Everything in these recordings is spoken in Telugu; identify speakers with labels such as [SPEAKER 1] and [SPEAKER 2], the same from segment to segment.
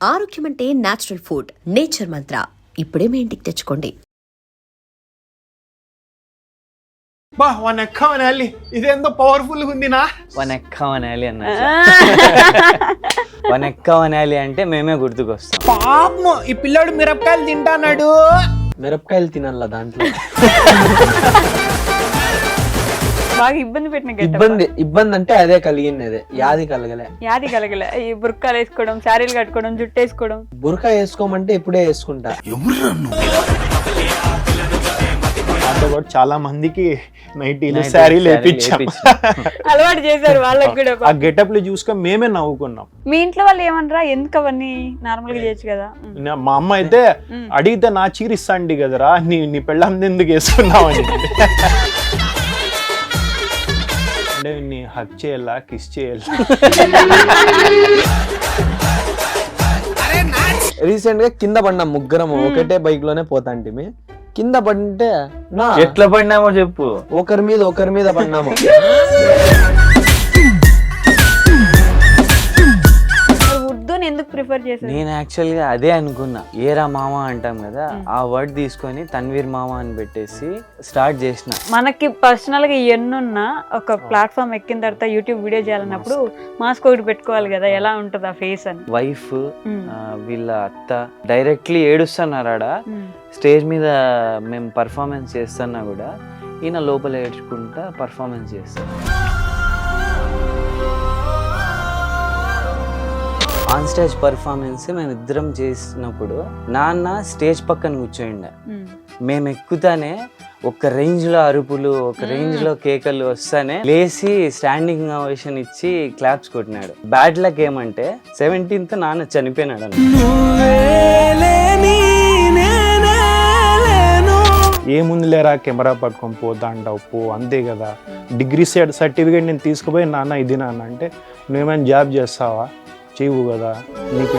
[SPEAKER 1] ఆరోగ్యం అంటే నేచురల్ ఫుడ్. నేచర్ మంత్ర ఇప్పుడే మీ ఇంటికి తెచ్చుకోండి.
[SPEAKER 2] బా వన్ ఎక్కమనాలి, ఇదేందో పవర్ఫుల్ ఉందినా.
[SPEAKER 3] వన్ ఎక్కమనాలి అన్నట్టు. వన్ ఎక్కమనాలి అంటే మేమే గుర్తుకొస్తాం.
[SPEAKER 2] పాపం ఈ పిల్లాడు మిరపకాయలు తింటానాడు.
[SPEAKER 4] మిరపకాయలు తినాల దాంట్లో.
[SPEAKER 5] బాగా ఇబ్బంది పెట్టిన
[SPEAKER 4] ఇబ్బంది అంటే అదే కలిగింది, అదే యాది కలగలే.
[SPEAKER 5] ఈ బుర్కాలు వేసుకోవడం, శారీలు కట్టుకోవడం, జుట్టు వేసుకోవడం.
[SPEAKER 4] బుర్కా వేసుకోమంటే ఇప్పుడే వేసుకుంటా.
[SPEAKER 2] చాలా మందికి నైటీలు శారీలు వేపించాం,
[SPEAKER 5] అలవాటు చేశారు వాళ్ళకి కూడా.
[SPEAKER 2] ఆ గెటప్ లో చూసుకొని మేమే నవ్వుకున్నాం.
[SPEAKER 5] మీ ఇంట్లో వాళ్ళు ఏమనరా, ఎందుకు అవన్నీ నార్మల్ గా చేయొచ్చు కదా?
[SPEAKER 2] మా అమ్మ అయితే అడిగితే నా చీరిస్తాండి కదరా, నీ పెళ్ళాం ఎందుకు వేసుకున్నావు అని. అంటే నీ హక్ చేయాలా, కిస్ చేయాలా.
[SPEAKER 4] రీసెంట్ గా కింద పడినా ముగ్గురం ఒకటే బైక్ లోనే పోతాంటిమి. కింద పడింటే
[SPEAKER 3] ఎట్లా పడినామో చెప్పు.
[SPEAKER 4] ఒకరి మీద పడినాము.
[SPEAKER 5] ఉర్దూని ఎందుకు ప్రిఫర్ చేశారు?
[SPEAKER 3] నేను యాక్చువల్ గా అదే అనుకున్నా, ఏరా మామ అంటాం కదా, ఆ వర్డ్ తీసుకొని తన్వీర్ మామ అని పెట్టేసి స్టార్ట్ చేసిన.
[SPEAKER 5] మనకి పర్సనల్ గా ఎన్నున్నా ఒక ప్లాట్ఫామ్ ఎక్కిన తర్వాత యూట్యూబ్ వీడియో చేయాలన్నప్పుడు మాస్క్ ఒకటి పెట్టుకోవాలి కదా, ఎలా ఉంటది ఆ ఫేస్ అని.
[SPEAKER 3] వైఫ్ వీళ్ళ అత్త డైరెక్ట్లీ ఏడుస్తున్నారాడ. స్టేజ్ మీద మేము పర్ఫార్మెన్స్ చేస్తున్నా కూడా ఈయన లోపల ఏడ్చుకుంటా పర్ఫార్మెన్స్ చేస్తాం. ఆన్ స్టేజ్ పర్ఫార్మెన్స్ మేము ఇద్దరం చేసినప్పుడు నాన్న స్టేజ్ పక్కన కూర్చోండి. మేము ఎక్కుతానే ఒక రేంజ్ లో అరుపులు, ఒక రేంజ్ లో కేకలు వస్తానే లేచి స్టాండింగ్ ఓవేషన్ ఇచ్చి క్లాప్స్ కొట్టినాడు. బ్యాడ్ లక్ ఏమంటే 17th నాన్న చనిపోయినాడు అన్న.
[SPEAKER 2] ఏముంది లేరా, కెమెరా పట్టుకొని పోతా అంటావు, పో అంతే కదా. డిగ్రీ సర్టిఫికేట్ నేను తీసుకుపోయి నాన్న ఇది నాన్న అంటే, నువ్వేమైనా జాబ్ చేస్తావా, చేయవు కదా, నీకు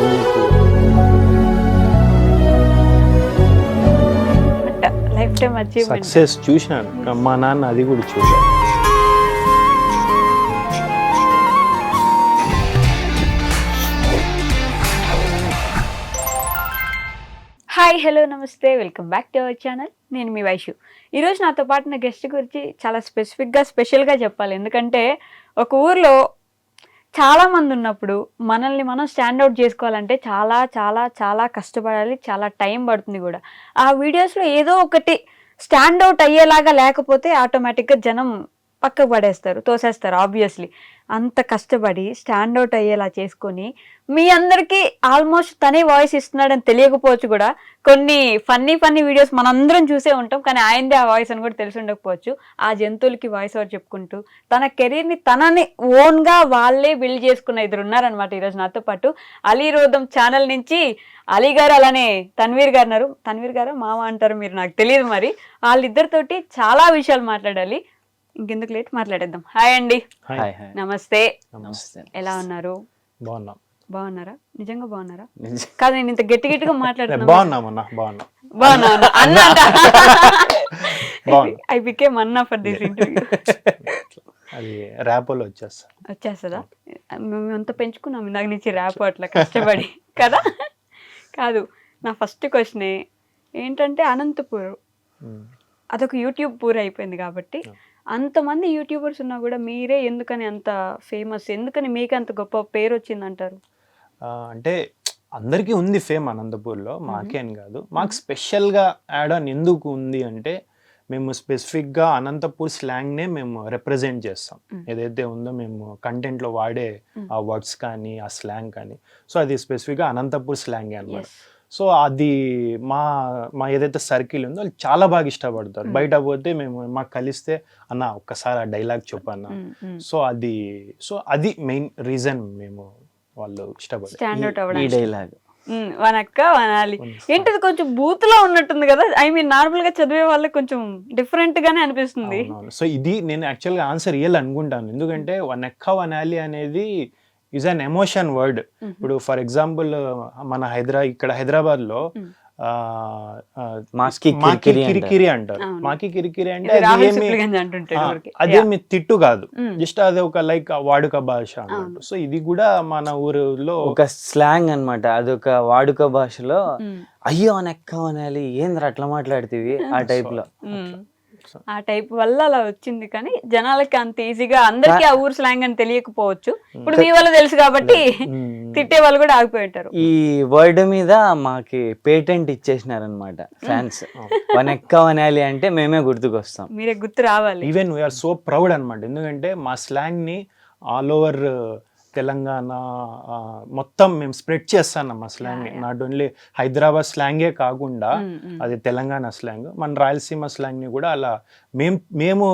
[SPEAKER 2] సక్సెస్ చూసినాను, మా నాన్న అది కూడా చూసాను.
[SPEAKER 5] హాయ్, హలో, నమస్తే, welcome back to our channel. నేను మీ వైషు. ఈరోజు నాతో పాటు నా గెస్ట్ గురించి చాలా స్పెషల్గా చెప్పాలి. ఎందుకంటే ఒక ఊర్లో చాలామంది ఉన్నప్పుడు మనల్ని మనం స్టాండ్అవుట్ చేసుకోవాలంటే చాలా చాలా చాలా కష్టపడాలి, చాలా టైం పడుతుంది కూడా. ఆ వీడియోస్లో ఏదో ఒకటి స్టాండ్అవుట్ అయ్యేలాగా లేకపోతే ఆటోమేటిక్గా జనం పక్కకు పడేస్తారు, తోసేస్తారు. ఆబ్వియస్లీ అంత కష్టపడి స్టాండ్అవుట్ అయ్యేలా చేసుకొని మీ అందరికీ ఆల్మోస్ట్ తనే వాయిస్ ఇస్తున్నాడని తెలియకపోవచ్చు కూడా. కొన్ని ఫన్నీ వీడియోస్ మనందరం చూసే ఉంటాం, కానీ ఆయనదే ఆ వాయిస్ అని కూడా తెలిసి ఉండకపోవచ్చు. ఆ జంతువులకి వాయిస్ ఓవర్ చెప్పుకుంటూ తన కెరీర్ని తనని ఓన్గా వాళ్ళే బిల్డ్ చేసుకున్న ఇద్దరు ఉన్నారనమాట ఈరోజు నాతో పాటు. అలీ రోదం ఛానల్ నుంచి అలీ గారు, అలానే తన్వీర్ గారు ఉన్నారు. తన్వీర్ గారు మామ అంటారు మీరు, నాకు తెలియదు. మరి వాళ్ళిద్దరితోటి చాలా విషయాలు మాట్లాడాలి. ఇంకెందుకు లేట్, మాట్లాడేద్దాం. హాయ్ అండి. నమస్తే. ఎలా ఉన్నారు? బాగున్నారా? నిజంగా బాగున్నారా? కాదు, నేను ఇంత గట్టిగా మాట్లాడుతున్నా. ఐ బికేమ్ అన్నా ఫర్ దిస్ ఇంటర్వ్యూ. వచ్చేస్తుందా? మేము అంత పెంచుకున్నాం ఇందాక నుంచి ర్యాప్ అట్లా కష్టపడి కదా. కాదు, నా ఫస్ట్ క్వశ్చన్ ఏంటంటే, అనంతపూర్ అదొక యూట్యూబ్ పూర్ అయిపోయింది కాబట్టి, అంతమంది యూట్యూబర్స్ ఉన్నా కూడా మీరే ఎందుకని అంత ఫేమస్, ఎందుకని మీకు అంత గొప్ప పేరు వచ్చిందంటారు?
[SPEAKER 2] అంటే అందరికీ ఉంది ఫేమ్ అనంతపూర్లో, మాకే అని కాదు. మాకు స్పెషల్గా యాడ్ ఆన్ ఎందుకు ఉంది అంటే, మేము స్పెసిఫిక్గా అనంతపూర్ స్లాంగ్నే మేము రిప్రజెంట్ చేస్తాం. ఏదైతే ఉందో మేము కంటెంట్లో వాడే ఆ వర్డ్స్ కానీ ఆ స్లాంగ్ కానీ, సో అది స్పెసిఫిక్గా అనంతపూర్ స్లాంగే అన్నమాట. సో అది మా ఏదైతే సర్కిల్ ఉందో వాళ్ళు చాలా బాగా ఇష్టపడతారు. బయట పోతే మాకు కలిస్తే అన్న ఒక్కసారి ఆ డైలాగ్ చెప్పన్న. సో అది మెయిన్ రీజన్ మేము వాళ్ళు ఇష్టపడతారు
[SPEAKER 3] ఈ డైలాగ్.
[SPEAKER 5] వనక్క వనాలి ఏంటిది కొంచెం బూత్లో ఉన్నట్టుంది కదా. ఐ మీన్ నార్మల్ గా చదివే వాళ్ళకి కొంచెం డిఫరెంట్ గానే అనిపిస్తుంది.
[SPEAKER 2] సో ఇది నేను యాక్చువల్గా ఆన్సర్ ఇవ్వాలనుకుంటాను, ఎందుకంటే వనక్క వనాలి అనేది ఈజ్ అన్ ఎమోషన్ వర్డ్. ఇప్పుడు ఫర్ ఎగ్జాంపుల్ మన హైదరాబాద్లో
[SPEAKER 3] మాకి
[SPEAKER 2] మాకి
[SPEAKER 3] కిరికిరి
[SPEAKER 2] కిరికిరి అంటారు.
[SPEAKER 5] అవును.
[SPEAKER 2] మాకి కిరికిరి అంటే
[SPEAKER 5] ఇది
[SPEAKER 2] అది
[SPEAKER 5] రాహుల్
[SPEAKER 2] ఏమి
[SPEAKER 5] సిప్లిగంజ్ అంటుంటాడు ఊరికే.
[SPEAKER 2] అదేమి తిట్టు కాదు,
[SPEAKER 5] Mm.
[SPEAKER 2] జస్ట్ అది ఒక లైక్ వాడుక భాష అన్నట్టు. సో ఇది కూడా మన ఊరిలో
[SPEAKER 3] ఒక స్లాంగ్ అన్నమాట, అదొక వాడుక భాషలో
[SPEAKER 5] Mm.
[SPEAKER 3] అయ్యో అని ఎక్క అనాలి, ఏంద్ర అట్లా మాట్లాడుతీవి ఆ టైప్ లో.
[SPEAKER 5] ఆ టైప్ వల్ల అలా వచ్చింది, కానీ జనాలకి అంత ఈజీగా అందరికీ ఆ ఊరు స్లాంగ్ అని తెలియకపోవచ్చు. ఇప్పుడు మీ వల్ల తెలుసు కాబట్టి తిట్టే వాళ్ళు కూడా ఆగిపోయి ఉంటారు.
[SPEAKER 3] ఈ వర్డ్ మీద మాకి పేటెంట్ ఇచ్చేసినారనమాట ఫ్యాన్స్. వన్ ఎక్క అనాలి అంటే మేమే గుర్తుకొస్తాం.
[SPEAKER 5] మీరే గుర్తు రావాలి.
[SPEAKER 2] ఈవెన్ వీఆర్ సో ప్రౌడ్ అనమాట, ఎందుకంటే మా స్లాంగ్ ని ఆల్ ఓవర్ తెలంగాణ మొత్తం మేము స్ప్రెడ్ చేస్తాం మా స్లాంగ్ ని. నాట్ ఓన్లీ హైదరాబాద్ స్లాంగే కాకుండా అది తెలంగాణ స్లాంగ్, మన రాయలసీమ స్లాంగ్ ని కూడా అలా మేము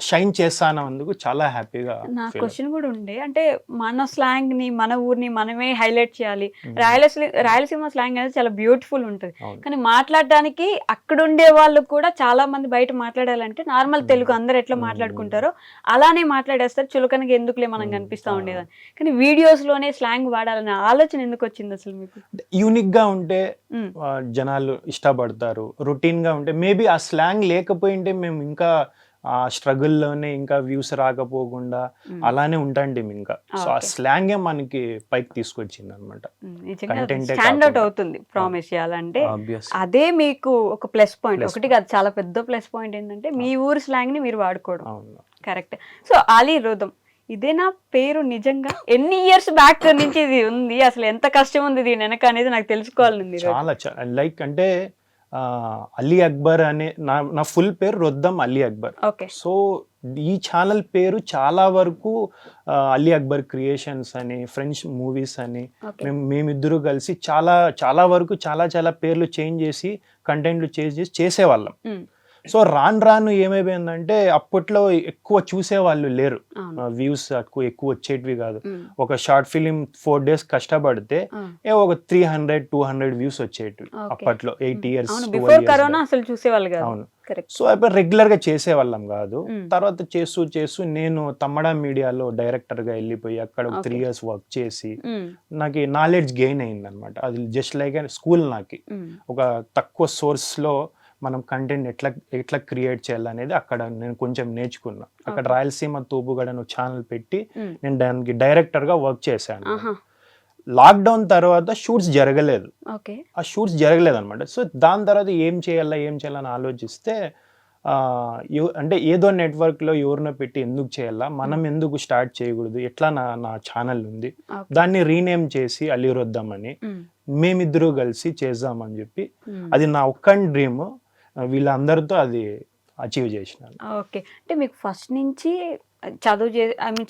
[SPEAKER 2] షైన్ చేస్తానందుకు చాలా హ్యాపీగా.
[SPEAKER 5] నా క్వశ్చన్ కూడా ఉండే, అంటే మన స్లాంగ్ ని మన ఊరిని మనమే హైలైట్ చేయాలి. రాయలసీమ స్లాంగ్ అనేది చాలా బ్యూటిఫుల్ ఉంటుంది, కానీ మాట్లాడడానికి అక్కడ ఉండే వాళ్ళు కూడా చాలా మంది బయట మాట్లాడాలంటే నార్మల్ తెలుగు అందరు ఎట్లా మాట్లాడుకుంటారో అలానే మాట్లాడేస్తారు. చులకనగా ఎందుకులే మనం కనిపిస్తా ఉండేదని. కానీ వీడియోస్ లోనే స్లాంగ్ వాడాలనే ఆలోచన ఎందుకు వచ్చింది అసలు మీకు?
[SPEAKER 2] యూనిక్ గా ఉంటే జనాలు ఇష్టపడతారు, రొటీన్ గా ఉంటే మేబీ ఆ స్లాంగ్ లేకపోయింటే మేము ఇంకా ఆ స్ట్రగుల్లోనే ఇంకా వ్యూస్ రాకపోకుండా అలానే ఉంటాండి ఇంకా. సో ఆ స్లాంగే మనకి పైకి తీసుకొచ్చింది అనమాట.
[SPEAKER 5] స్టాండ్ అవుట్ అవుతుంది ప్రామిస్ చేయాలంటే. అదే మీకు ఒక ప్లస్ పాయింట్. ఒకటి కాదు, చాలా పెద్ద ప్లస్ పాయింట్ ఏంటంటే మీ ఊరు స్లాంగ్ ని మీరు వాడుకోవడం. కరెక్ట్. సో అలీ రోదం ఇదే నా పేరు నిజంగా ఎన్ని ఇయర్స్ బ్యాక్ నుంచి ఇది ఉంది, అసలు ఎంత కష్టం ఉంది దీని వెనక అనేది నాకు తెలుసుకోవాలని.
[SPEAKER 2] చాలా లైక్ అంటే అలీ అక్బర్ అనే నా ఫుల్ పేరు రొద్దం అలీ అక్బర్. సో ఈ ఛానల్ పేరు చాలా వరకు అలీ అక్బర్ క్రియేషన్స్ అని, ఫ్రెంచ్ మూవీస్ అని మేమిద్దరు కలిసి చాలా వరకు చాలా పేర్లు చేంజ్ చేసి కంటెంట్లు చేంజ్ చేసి చేసేవాళ్ళం. సో రాను ఏమైపోయిందంటే అప్పట్లో ఎక్కువ చూసేవాళ్ళు లేరు, వ్యూస్ ఎక్కువ వచ్చేటివి కాదు. ఒక షార్ట్ ఫిలిం 4 days కష్టపడితే ఒక 300-200 వ్యూస్ వచ్చేటివి అప్పట్లో 8 years. అవును. సో అప్పుడు రెగ్యులర్ గా చేసేవాళ్ళం కాదు. తర్వాత చేస్తూ నేను తమ్మడా మీడియాలో డైరెక్టర్ గా వెళ్ళిపోయి అక్కడ 3 years వర్క్ చేసి నాకు నాలెడ్జ్ గెయిన్ అయింది అనమాట. అది జస్ట్ లైక్ స్కూల్. నాకు ఒక తక్కువ సోర్స్ లో మనం కంటెంట్ ఎట్లా క్రియేట్ చేయాలనేది అక్కడ నేను కొంచెం నేర్చుకున్నా. అక్కడ రాయలసీమ తూపుగడ ఛానల్ పెట్టి నేను దానికి డైరెక్టర్ గా వర్క్ చేశాను. లాక్డౌన్ తర్వాత షూట్స్ జరగలేదు, అనమాట. సో దాని తర్వాత ఏం చేయాలని ఆలోచిస్తే అంటే ఏదో నెట్వర్క్ లో ఎవరినో పెట్టి ఎందుకు చేయాలా, మనం ఎందుకు స్టార్ట్ చేయకూడదు, ఎట్లా నా ఛానల్ ఉంది దాన్ని రీనేమ్ చేసి అలీ రొద్దం అని మేమిద్దరూ కలిసి చేద్దామని చెప్పి, అది నా ఒక్క డ్రీమ్. వీళ్ళందరితో అది అచీవ్ చేసినాను.
[SPEAKER 5] ఓకే. అంటే మీకు ఫస్ట్ నుంచి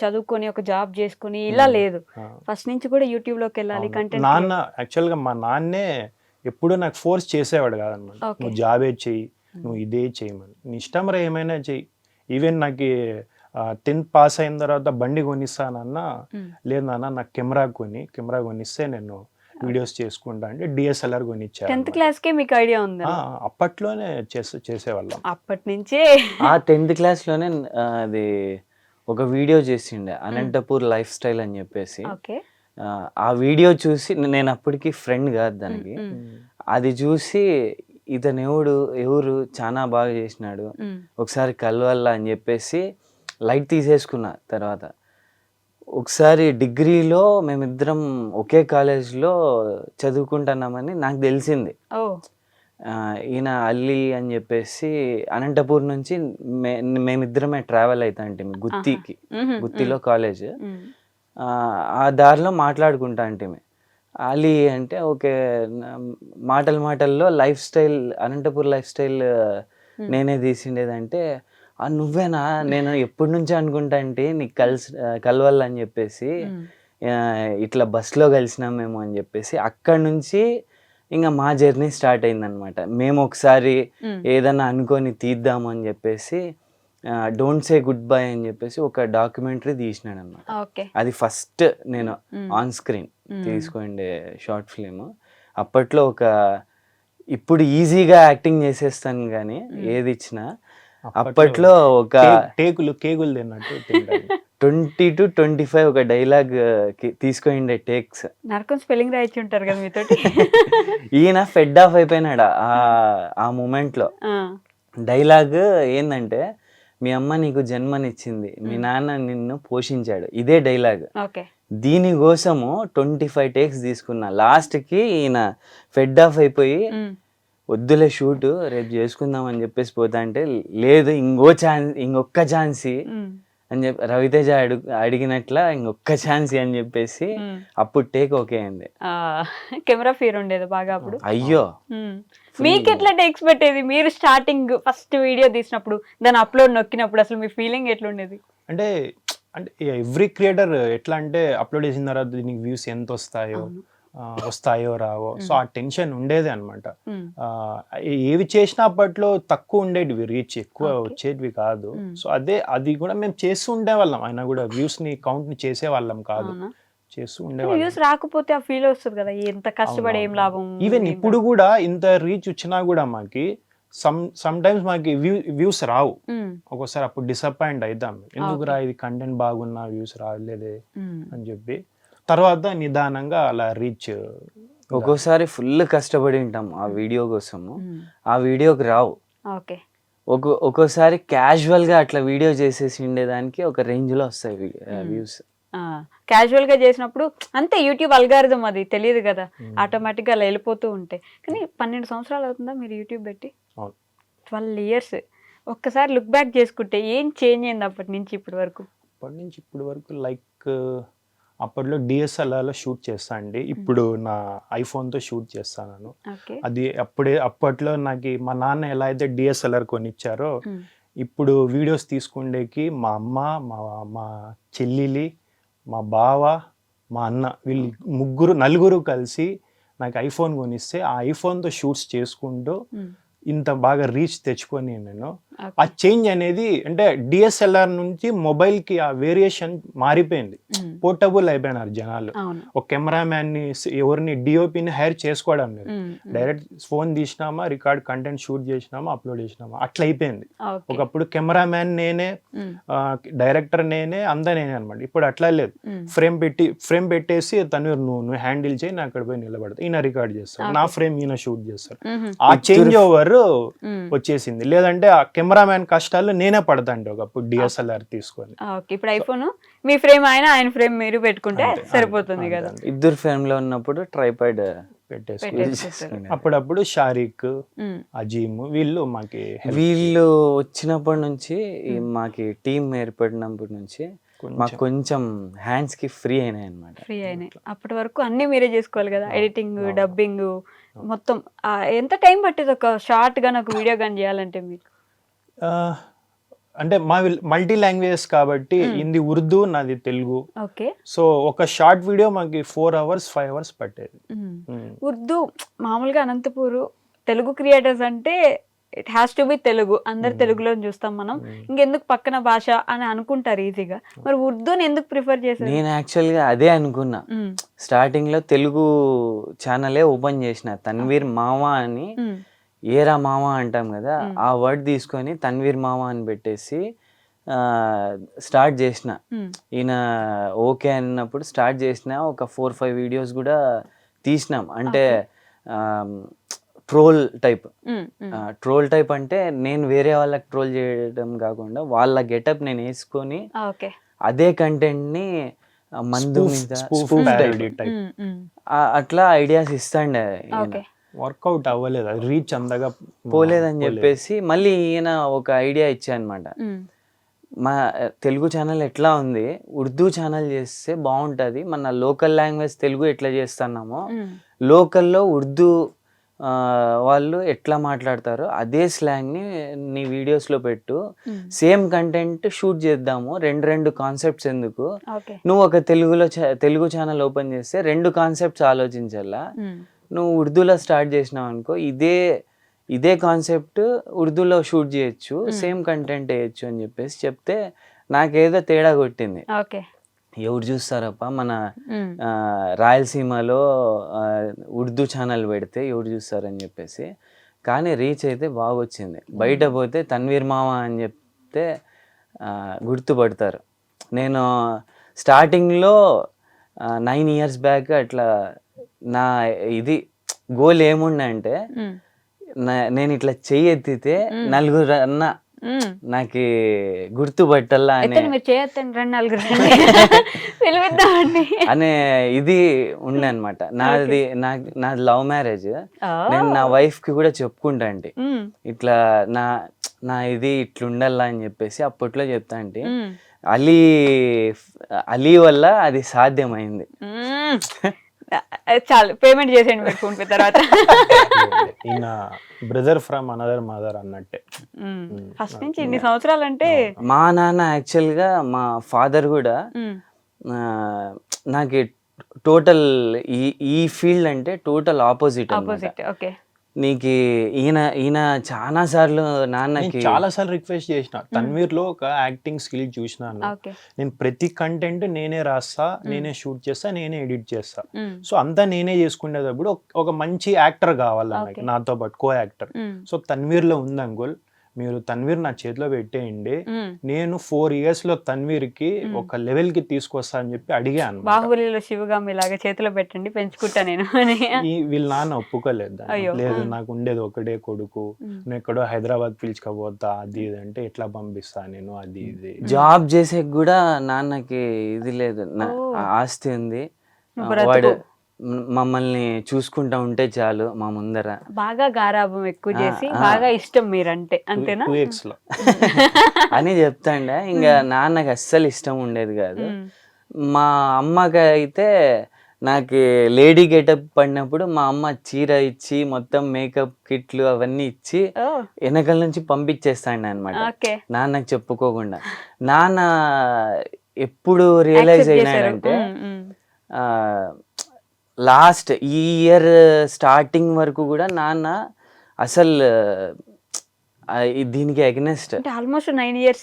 [SPEAKER 5] చదువుకొని ఒక జాబ్ చేసుకుని ఇలా లేదు, ఫస్ట్ నుంచి కూడా యూట్యూబ్ లోకి వెళ్ళాలి కంటెంట్.
[SPEAKER 2] నాన్న యాక్చువల్గా మా నాన్నే ఎప్పుడు నాకు ఫోర్స్ చేసేవాడు కాదనమాట. నువ్వు జాబే చెయ్యి, నువ్వు ఇదే చేయమని, నీ ఇష్టం రా ఏమైనా చెయ్యి. ఈవెన్ నాకు 10th పాస్ అయిన తర్వాత బండి కొనిస్తానన్నా, లేదు నాన్న నాకు కెమెరా కొనిస్తే నేను వీడియోస్ చేసుకుంటా అంటే డిఎస్ఎల్ఆర్ కొనిచ్చారు.
[SPEAKER 5] 10th class కే మీకు ఐడియా ఉంది?
[SPEAKER 2] అప్పట్లోనే చేసేవాళ్ళం.
[SPEAKER 5] అప్పటి నుంచే
[SPEAKER 3] ఆ 10th class లోనే అది ఒక వీడియో చేసిండే, అనంతపూర్ లైఫ్ స్టైల్ అని చెప్పేసి. ఆ వీడియో చూసి నేను అప్పటికి ఫ్రెండ్ కాదు దానికి, అది చూసి ఇతను ఎవరు చాలా బాగా చేసినాడు, ఒకసారి కలవాలా అని చెప్పేసి లైట్ తీసేసుకున్నా. తర్వాత ఒకసారి డిగ్రీలో మేమిద్దరం ఒకే కాలేజ్లో చదువుకుంటున్నామని నాకు తెలిసింది. ఈయన అల్లి అని చెప్పేసి అనంతపూర్ నుంచి మేమిద్దరమే ట్రావెల్ అవుతా అంటే గుత్తిలో కాలేజ్. ఆ దారిలో మాట్లాడుకుంటా అంటే అలీ అంటే ఓకే, మాటల్లో life style, Anantapur life style నేనే తీసిండేదంటే, నువ్వేనా, నేను ఎప్పటి నుంచో అనుకుంటా అంటే నీకు కలవాలని చెప్పేసి ఇట్లా బస్లో కలిసినామేమో అని చెప్పేసి అక్కడి నుంచి ఇంకా మా జర్నీ స్టార్ట్ అయిందనమాట. మేము ఒకసారి ఏదన్నా అనుకొని తీద్దాము అని చెప్పేసి డోంట్ సే గుడ్ బై అని చెప్పేసి ఒక డాక్యుమెంటరీ తీసినాడు అనమాట. అది ఫస్ట్ నేను ఆన్ స్క్రీన్ తీసుకుండే షార్ట్ ఫిలిం. అప్పట్లో ఇప్పుడు ఈజీగా యాక్టింగ్ చేసేస్తాను కానీ ఏది ఇచ్చినా అప్పట్లో ఒక
[SPEAKER 2] కేకులు తిన్నట్టు తింటారు.
[SPEAKER 3] 20 to 25 ఒక డైలాగ్ తీసుకుండే టేక్స్.
[SPEAKER 5] నరకం స్పెల్లింగ్ రాయించి ఉంటారు కదా మీతోటి.
[SPEAKER 3] ఈయన ఫెడ్ ఆఫ్ అయిపోయినాడు ఆ మూమెంట్ లో. డైలాగ్ ఏంటంటే, మీ అమ్మ నీకు జన్మనిచ్చింది, మీ నాన్న నిన్ను పోషించాడు, ఇదే డైలాగ్.
[SPEAKER 5] ఓకే.
[SPEAKER 3] దీనికోసము 25 టేక్స్ తీసుకున్నా. లాస్ట్ కి ఈయన ఫెడ్ ఆఫ్ అయిపోయి వద్దులే షూట్ రేపు చేసుకుందాం అని చెప్పేసి పోతా అంటే, లేదు ఇంకొక్క ఛాన్సీ అని చెప్పి రవితేజ అడిగినట్ల ఇంకొక్క ఛాన్స్ అని చెప్పేసి అప్పుడు టేక్ ఓకే అయింది.
[SPEAKER 5] కెమెరా ఫీర్ ఉండేది బాగా అప్పుడు.
[SPEAKER 3] అయ్యో,
[SPEAKER 5] మీకు ఎట్లా టేక్స్ పెట్టేది? మీరు స్టార్టింగ్ ఫస్ట్ వీడియో తీసినప్పుడు, దాని అప్లోడ్ నొక్కినప్పుడు అసలు మీ ఫీలింగ్ ఎట్లుండేది?
[SPEAKER 2] అంటే ఎవ్రీ క్రియేటర్ ఎట్లా అంటే అప్లోడ్ చేసిన తర్వాత దీనికి వ్యూస్ ఎంత వస్తాయో రావో, సో ఆ టెన్షన్ ఉండేది అనమాట. ఏవి చేసినా అప్పట్లో తక్కువ ఉండేటివి, రీచ్ ఎక్కువ వచ్చేటివి కాదు. సో అది కూడా మేము చేస్తూ ఉండేవాళ్ళం, అయినా కూడా వ్యూస్ ని కౌంట్ ని చేసేవాళ్ళం కాదు, చేస్తూ ఉండేవాళ్ళం.
[SPEAKER 5] వ్యూస్ రాకపోతే ఆ ఫీల్ వస్తుంది కదా, ఎంత కష్టపడి ఏం లాభం.
[SPEAKER 2] ఈవెన్ ఇప్పుడు కూడా ఇంత రీచ్ వచ్చినా కూడా మాకి సమ్ టైమ్స్ మాకి వ్యూస్ రావు. ఒక్కోసారి అప్పుడు డిసప్పాయింట్ అవుతాం, ఎందుకు రా ఇది కంటెంట్ బాగున్నా వ్యూస్ రాలేదే అని చెప్పి. తర్వాత నిదానంగా అలా రీచ్.
[SPEAKER 3] ఒక్కోసారి ఫుల్ కష్టపడి ఉంటాం ఆ వీడియో కోసము, ఆ వీడియోకి రావు.
[SPEAKER 5] ఓకే.
[SPEAKER 3] ఒక్కోసారి క్యాజువల్ గా అట్లా వీడియో చేసేసి ఉండేదానికి ఒక రేంజ్ లో వస్తాయి వ్యూస్.
[SPEAKER 5] క్యాజువల్ గా చేసినప్పుడు అంతే, యూట్యూబ్ అల్గారిథం అది తెలియదు కదా, ఆటోమేటిక్ గా అలా వెళ్ళిపోతూ ఉంటాయి. కానీ 12 సంవత్సరాలు అవుతుందా మీరు యూట్యూబ్ పెట్టి? 12 years. ఒక్కసారి లుక్ బ్యాక్ చేసుకుంటే ఏం చేంజ్ అయింది అప్పటి నుంచి ఇప్పటి వరకు?
[SPEAKER 2] లైక్ అప్పట్లో డిఎస్ఎల్ఆర్లో షూట్ చేస్తా అండి, ఇప్పుడు నా ఐఫోన్తో షూట్ చేస్తాను. అది అప్పట్లో నాకు మా నాన్న ఎలా అయితే డిఎస్ఎల్ఆర్ కొనిచ్చారో, ఇప్పుడు వీడియోస్ తీసుకుండేకి మా అమ్మ, మా చెల్లిలి, మా బావ, మా అన్న, వీళ్ళు నలుగురు కలిసి నాకు ఐఫోన్ కొనిస్తే ఆ ఐఫోన్తో షూట్స్ చేసుకుంటూ ఇంత బాగా రీచ్ తెచ్చుకొని నేను. ఆ చేంజ్ అనేది అంటే డిఎస్ఎల్ఆర్ నుంచి మొబైల్ కి ఆ వేరియేషన్ మారిపోయింది, పోర్టబుల్ అయిపోయినారు జనాలు. ఒక కెమెరామ్యాన్ ని ఎవరిని డిఓపిని హైర్ చేసుకోవడం లేదు, డైరెక్ట్ ఫోన్ తీసినామా, రికార్డ్ కంటెంట్ షూట్ చేసినామా, అప్లోడ్ చేసినామా, అట్లా అయిపోయింది. ఒకప్పుడు కెమెరామ్యాన్ నేనే, డైరెక్టర్ నేనే, అంతా నేనే అనమాట. ఇప్పుడు అట్లా లేదు, ఫ్రేమ్ పెట్టేసి తను నువ్వు హ్యాండిల్ చేయి, నేను అక్కడ పోయి నిలబడతా, ఈయన రికార్డ్ చేస్తాడు, నా ఫ్రేమ్ ఈయన షూట్ చేస్తాడు. ఆ చేంజ్ ఓవర్ వచ్చేసింది. లేదంటే ఆ కెమెరామ్యాన్ కష్టాలు నేనే పడతాండి ఒకప్పుడు డిఎస్ఎల్ఆర్ తీసుకొని.
[SPEAKER 5] ఇప్పుడు ఐఫోన్ మీ ఫ్రేమ్ ఆయన ఫ్రేమ్ మీరు పెట్టుకుంటే సరిపోతుంది కదా.
[SPEAKER 3] ఇద్దరు ఫ్రేమ్ లో ఉన్నప్పుడు ట్రైపాడ్
[SPEAKER 2] పెట్టేసుకుని అప్పుడప్పుడు షారిక్, అజీమ్ వీళ్ళు
[SPEAKER 3] వచ్చినప్పటి నుంచి, మాకి టీం ఏర్పడినప్పటి నుంచి మాకు కొంచెం హ్యాండ్స్ కి ఫ్రీ అయినాయి అనమాట.
[SPEAKER 5] అప్పటి వరకు అన్ని మీరే చేసుకోవాలి కదా, ఎడిటింగ్, డబ్బింగ్ మొత్తం. ఎంత టైం పట్టేది ఒక షార్ట్ గా నాకు వీడియో గాని చేయాలంటే మీకు?
[SPEAKER 2] అంటే మా మల్టీ లాంగ్వేజెస్ కాబట్టి, హిందీ, ఉర్దూ, నాది తెలుగు.
[SPEAKER 5] ఓకే.
[SPEAKER 2] సో ఒక షార్ట్ వీడియో మాకు 4 hours 5 hours పట్టేది.
[SPEAKER 5] ఉర్దూ మామూలుగా అనంతపూర్ తెలుగు క్రియేటర్స్ అంటే it has to be Telugu, అందరు తెలుగులో చూస్తాం మనం, ఇంకెందుకు పక్కన భాష అని అనుకుంటారు ఈజీగా. మరి ఉర్దూని ఎందుకు ప్రిఫర్ చేశారు?
[SPEAKER 3] నేను యాక్చువల్గా అదే అనుకున్నా. స్టార్టింగ్ లో తెలుగు ఛానలే ఓపెన్ చేసిన, తన్వీర్ మావా అని, ఏరా మామ అంటాం కదా, ఆ వర్డ్ తీసుకొని తన్వీర్ మామ అని పెట్టేసి స్టార్ట్ చేసిన. ఈయన ఓకే అన్నప్పుడు స్టార్ట్ చేసిన. ఒక 4-5 వీడియోస్ కూడా తీసినాం. అంటే ట్రోల్ టైప్ అంటే నేను వేరే వాళ్ళకి ట్రోల్ చేయడం కాకుండా వాళ్ళ గెటప్ నేను వేసుకొని అదే కంటెంట్ ని మందు మీద అట్లా ఐడియాస్ ఇస్తాండే.
[SPEAKER 2] వర్కౌట్ అవ్వలేదు, రీచ్ అందగా
[SPEAKER 3] పోలేదని చెప్పేసి మళ్ళీ ఈయన ఒక ఐడియా ఇచ్చా అనమాట. మా తెలుగు ఛానల్ ఎట్లా ఉంది, ఉర్దూ ఛానల్ చేస్తే బాగుంటుంది, మన లోకల్ లాంగ్వేజ్ తెలుగు ఎట్లా చేస్తున్నామో లోకల్లో ఉర్దూ వాళ్ళు ఎట్లా మాట్లాడతారో అదే స్లాంగ్ని నీ వీడియోస్లో పెట్టు, సేమ్ కంటెంట్ షూట్ చేద్దాము, 2 కాన్సెప్ట్స్ ఎందుకు, నువ్వు ఒక తెలుగు ఛానల్ ఓపెన్ చేస్తే 2 కాన్సెప్ట్స్ ఆలోచించాలా, నువ్వు ఉర్దూలో స్టార్ట్ చేసినావు అనుకో, ఇదే కాన్సెప్ట్ ఉర్దూలో షూట్ చేయొచ్చు, సేమ్ కంటెంట్ వేయచ్చు అని చెప్పేసి చెప్తే నాకేదో తేడా కొట్టింది. ఎవరు చూస్తారప్ప మన రాయలసీమలో ఉర్దూ ఛానల్ పెడితే ఎవరు చూస్తారని చెప్పేసి కానీ రీచ్ అయితే బాగా వచ్చింది. బయట పోతే తన్వీర్ మామ అని చెప్తే గుర్తుపడతారు. నేను స్టార్టింగ్లో 9 years బ్యాక్ అట్లా నా ఇది గోల్ ఏముండే అంటే నేను ఇట్లా చెయ్యి ఎత్తితే నలుగురు అన్న నాకు గుర్తుపట్టల్లా
[SPEAKER 5] అయితే మీరు చేయొద్దండి, 2-4 పిలిపిద్దామండి
[SPEAKER 3] అనే ఇది ఉండే అనమాట. నాది లవ్ మ్యారేజ్. నేను నా వైఫ్ కి కూడా చెప్పుకుంటా అంటే ఇట్లా నా ఇది ఇట్లా ఉండాలా అని చెప్పేసి అప్పట్లో చెప్తా అంటే అలీ వల్ల అది సాధ్యమైంది.
[SPEAKER 5] చాలు, పేమెంట్ చేసేయండి మీరు ఫోన్ పే తర్వాత.
[SPEAKER 2] ఈయన బ్రదర్ ఫ్రమ్ అనదర్ మదర్ అన్నట్టే.
[SPEAKER 5] ఫస్ట్ నుంచి ఇన్ని సంవత్సరాలు అంటే
[SPEAKER 3] మా నాన్న యాక్చువల్ గా మా ఫాదర్ కూడా నాకు టోటల్ ఈ ఫీల్డ్ అంటే టోటల్ ఆపోజిట్.
[SPEAKER 5] ఓకే,
[SPEAKER 3] నీకు ఈయన చాలా సార్లు నాన్నకి
[SPEAKER 2] చాలా సార్లు రిక్వెస్ట్ చేసిన, తన్వీర్ లో ఒక యాక్టింగ్ స్కిల్ చూసిన నేను ప్రతి కంటెంట్ నేనే రాస్తా, నేనే షూట్ చేస్తా, నేనే ఎడిట్ చేస్తా. సో అంతా నేనే చేసుకునేటప్పుడు ఒక మంచి యాక్టర్ కావాలి నాతో పాటు, కో యాక్టర్. సో తన్వీర్ లో ఉంది అంకుల్, మీరు తన్వీర్ నా చేతిలో పెట్టేయండి, నేను 4 years లో తన్వీర్ కి ఒక లెవెల్ కి తీసుకొస్తా అని చెప్పి అడిగాను.
[SPEAKER 5] బాహుబలిలో శివగామి లాగా చేతిలో పెట్టండి, పెంచుకుంటా నేను అని.
[SPEAKER 2] వీళ్ళ నాన్న ఒప్పుకోలేదు. లేదు, నాకు ఉండేది ఒకటే కొడుకు, నేను ఎక్కడో హైదరాబాద్ పిలుచుకోపోతా, అది ఇది అంటే ఎట్లా పంపిస్తా నేను, అది ఇది.
[SPEAKER 3] జాబ్ చేసే కూడా నాన్నకి ఇది లేదు, ఆస్తి ఉంది, వాడు మమ్మల్ని చూసుకుంటా ఉంటే చాలు మా ముందర.
[SPEAKER 5] బాగా గారాబం ఎక్కువ చేసి బాగా ఇష్టం మీరంటే, అంతేనా?
[SPEAKER 2] 2x లో
[SPEAKER 3] అని చెప్తాండే. ఇంకా నాన్నకి అస్సలు ఇష్టం ఉండేది కాదు. మా అమ్మకి అయితే నాకు లేడీ గెటప్ పడినప్పుడు మా అమ్మ చీర ఇచ్చి మొత్తం మేకప్ కిట్లు అవన్నీ ఇచ్చి వెనకల నుంచి పంపించేస్తాండి అనమాట, నాన్నకి చెప్పుకోకుండా. నాన్న ఎప్పుడు రియలైజ్ అయినాడంటే లాస్ట్ ఈ ఇయర్ స్టార్టింగ్ వరకు కూడా నాన్న అసలు దీనికి ఎగ్నెస్ట్,
[SPEAKER 5] ఆల్మోస్ట్ 9 years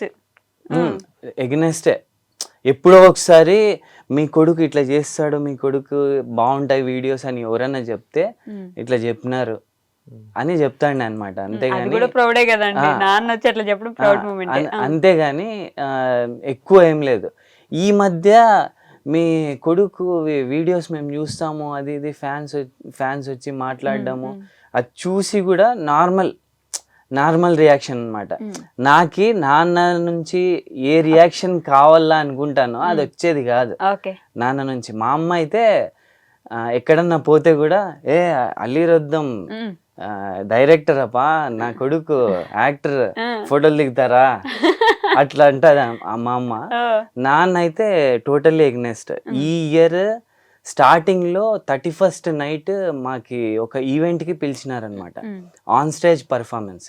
[SPEAKER 3] ఎగ్నెస్టే. ఎప్పుడో ఒకసారి మీ కొడుకు ఇట్లా చేస్తాడు, మీ కొడుకు బాగుంటాయి వీడియోస్ అని ఎవరన్నా చెప్తే ఇట్లా చెప్పినారు అని చెప్తాండి అనమాట. అంతేగాని ఎక్కువ ఏం లేదు. ఈ మధ్య మీ కొడుకు వీడియోస్ మేము చూస్తాము, అది ఇది ఫ్యాన్స్ వచ్చి మాట్లాడడము, అది చూసి కూడా నార్మల్ రియాక్షన్ అనమాట. నాకి నాన్న నుంచి ఏ రియాక్షన్ కావాలా అనుకుంటానో అది వచ్చేది కాదు నాన్న నుంచి. మా అమ్మ అయితే ఎక్కడన్నా పోతే కూడా అలీరొద్దం డైరెక్టర్ అప్పా, నా కొడుకు యాక్టర్, ఫోటోలు దిగుతారా అట్లా అంటది మా అమ్మ. నాన్న అయితే టోటల్లీ ఎగ్నెస్ట్. ఈ ఇయర్ స్టార్టింగ్ లో 31st నైట్ మాకి ఒక ఈవెంట్ కి పిలిచినారనమాట, ఆన్ స్టేజ్ పర్ఫార్మెన్స్.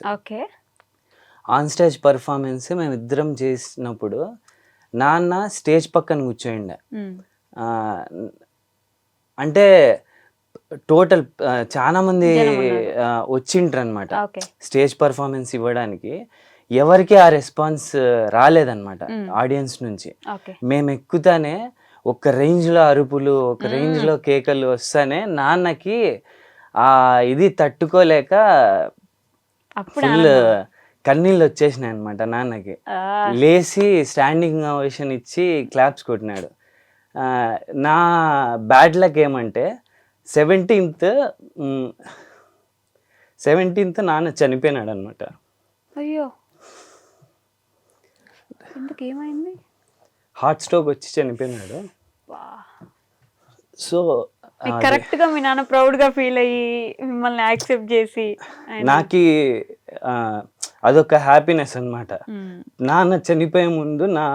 [SPEAKER 3] మేము ఇద్దరం చేసినప్పుడు నాన్న స్టేజ్ పక్కన కూర్చోండే. అంటే టోటల్ చాలా మంది వచ్చిండ్రు అనమాట స్టేజ్ పర్ఫార్మెన్స్ ఇవ్వడానికి. ఎవరికి ఆ రెస్పాన్స్ రాలేదన్నమాట ఆడియన్స్ నుంచి. మేము ఎక్కుతానే ఒక రేంజ్ లో అరుపులు, ఒక రేంజ్ లో కేకలు వస్తానే నాన్నకి ఇది తట్టుకోలేక ఫుల్ కన్నీళ్ళు వచ్చేసినాయి అనమాట నాన్నకి. లేచి స్టాండింగ్ ఓవేషన్ ఇచ్చి క్లాప్స్ కొట్టినాడు. నా బ్యాడ్ లక్ ఏమంటే 17th నాన్న చనిపోయినాడు అనమాట.
[SPEAKER 5] అయ్యో, ఎందుకు, ఏమైంది?
[SPEAKER 3] హార్ట్ స్ట్రోక్ వచ్చి చనిపోయినాడు. సో
[SPEAKER 5] కరెక్ట్ గా మీ నాన్న ప్రౌడ్ గా ఫీల్ అయ్యి మిమ్మల్ని యాక్సెప్ట్ చేసి,
[SPEAKER 3] నాకు అదొక హ్యాపీనెస్ అన్నమాట. నాన్న చనిపోయే ముందు నా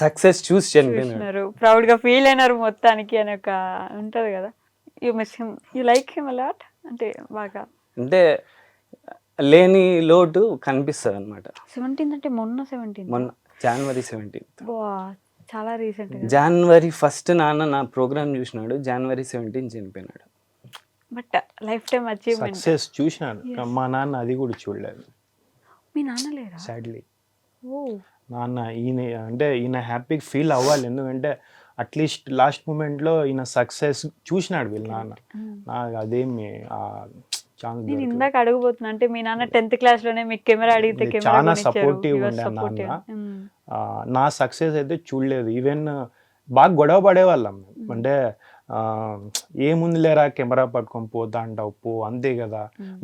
[SPEAKER 3] సక్సెస్ చూసి చనిపోయినారు,
[SPEAKER 5] ప్రౌడ్ గా ఫీల్ అయినారు మొత్తానికి అని ఒక ఉంటది కదా. You miss him, you like him a lot, అంటే బాగా,
[SPEAKER 3] అంటే లేని లోటు కనిపిస్తుంది అనమాట.
[SPEAKER 5] 17th అంటే మొన్న
[SPEAKER 3] January 17th.
[SPEAKER 5] చాలా రీసెంట్.
[SPEAKER 3] January 1st నాన్న నా ప్రోగ్రామ్ చూసినాడు, January 17th చనిపోయినాడు.
[SPEAKER 5] But life time achievement,
[SPEAKER 2] success చూసినాను. మా నాన్న అది కూడా చూడలేదు.
[SPEAKER 5] మీ నాన్న లేరా?
[SPEAKER 2] సాడ్లీ. నాన్న ఈయన హ్యాపీగా ఫీల్ అవ్వాలి, ఎందుకంటే అట్లీస్ట్ లాస్ట్ మూమెంట్లో ఈయన సక్సెస్ చూసినాడు వీళ్ళ నాన్న. నాకు అదేమి ఛాన్స్
[SPEAKER 5] నేను ఇందాక అడగబోతున్నా, అంటే మీ నాన్న 10th క్లాస్ లోనే మీకు కెమెరా అడిగితే
[SPEAKER 2] లేదు,
[SPEAKER 5] కెమెరా
[SPEAKER 2] చాలా
[SPEAKER 5] కొనిచ్చారు.
[SPEAKER 2] supportive
[SPEAKER 5] He was
[SPEAKER 2] ఉండే
[SPEAKER 5] supportive.
[SPEAKER 2] నాన్న. నా సక్సెస్ అయితే చూడలేదు. ఈవెన్ బాగా గొడవ పడేవాళ్ళం మేము. అంటే ఏముంది లేరా కెమెరా పట్టుకొని పోతా అంటావు, పో అంతే కదా.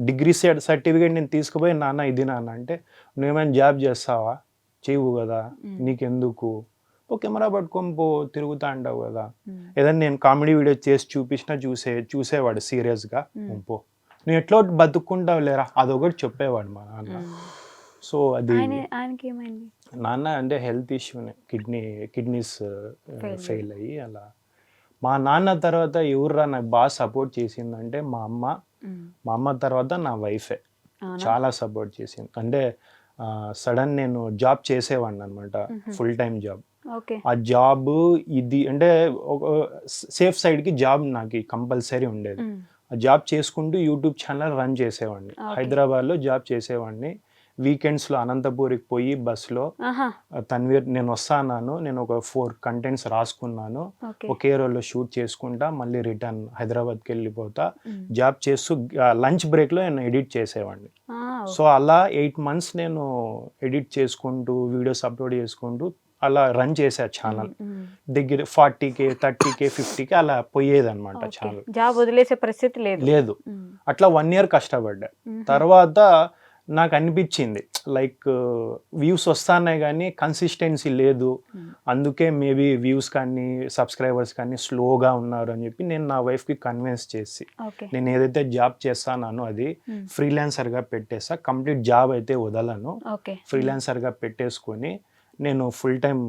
[SPEAKER 2] డిగ్రీ సర్టిఫికేట్ నేను తీసుకుపోయి నాన్న ఇది నాన్న అంటే, నువ్వేమైనా జాబ్ చేస్తావా, చేయవు కదా, నీకెందుకు, ఓ కెమెరా పట్టుకొని పో, తిరుగుతా అంటావు కదా. ఏదైనా నేను కామెడీ వీడియో చేసి చూపించినా చూసేవాడు సీరియస్గా, పో నువ్వు ఎట్లా బతుక్కుంటావు లేరా, అదొకటి చెప్పేవాడు మా నాన్న. సో అది
[SPEAKER 5] ఆయనకి ఏమైంది?
[SPEAKER 2] నాన్న అంటే హెల్త్ ఇష్యూనే, కిడ్నీస్ ఫెయిల్ అయ్యి అలా. మా నాన్న తర్వాత ఎవర్రా నాకు బాగా సపోర్ట్ చేసిందంటే మా అమ్మ తర్వాత నా వైఫే చాలా సపోర్ట్ చేసింది. అంటే సడన్ నేను జాబ్ చేసేవాడిని అనమాట, ఫుల్ టైం జాబ్. ఆ జాబ్ ఇది అంటే ఒక సేఫ్ సైడ్కి జాబ్ నాకు కంపల్సరీ ఉండేది. ఆ జాబ్ చేసుకుంటూ యూట్యూబ్ ఛానల్ రన్ చేసేవాడిని. హైదరాబాద్లో జాబ్ చేసేవాడిని. వీకెండ్స్లో అనంతపూర్కి పోయి బస్లో తన్వీర్ నేను వస్తాను, నేను ఒక 4 కంటెంట్స్ రాసుకున్నాను, ఒకే రోజులో షూట్ చేసుకుంటా, మళ్ళీ రిటర్న్ హైదరాబాద్కి వెళ్ళిపోతా. జాబ్ చేస్తూ లంచ్ బ్రేక్లో నేను ఎడిట్ చేసేవాడిని. సో అలా 8 months నేను ఎడిట్ చేసుకుంటూ వీడియోస్ అప్లోడ్ చేసుకుంటూ అలా రన్ చేసా ఛానల్. దగ్గర 40K 30K 50K అలా పోయేది అనమాట ఛానల్.
[SPEAKER 5] జాబ్ వదిలేసే పరిస్థితి లేదు.
[SPEAKER 2] అట్లా 1 year కష్టపడ్డా. తర్వాత నాకు అనిపించింది లైక్ వ్యూస్ వస్తున్నాయి కానీ కన్సిస్టెన్సీ లేదు, అందుకే మేబీ వ్యూస్ కానీ సబ్స్క్రైబర్స్ కానీ స్లోగా ఉన్నారు అని చెప్పి నేను నా వైఫ్కి కన్విన్స్ చేసి నేను ఏదైతే జాబ్ చేస్తానో అది ఫ్రీలాన్సర్గా పెట్టేసా. కంప్లీట్ జాబ్ అయితే వదలను, ఫ్రీలాన్సర్గా పెట్టేసుకొని నేను ఫుల్ టైం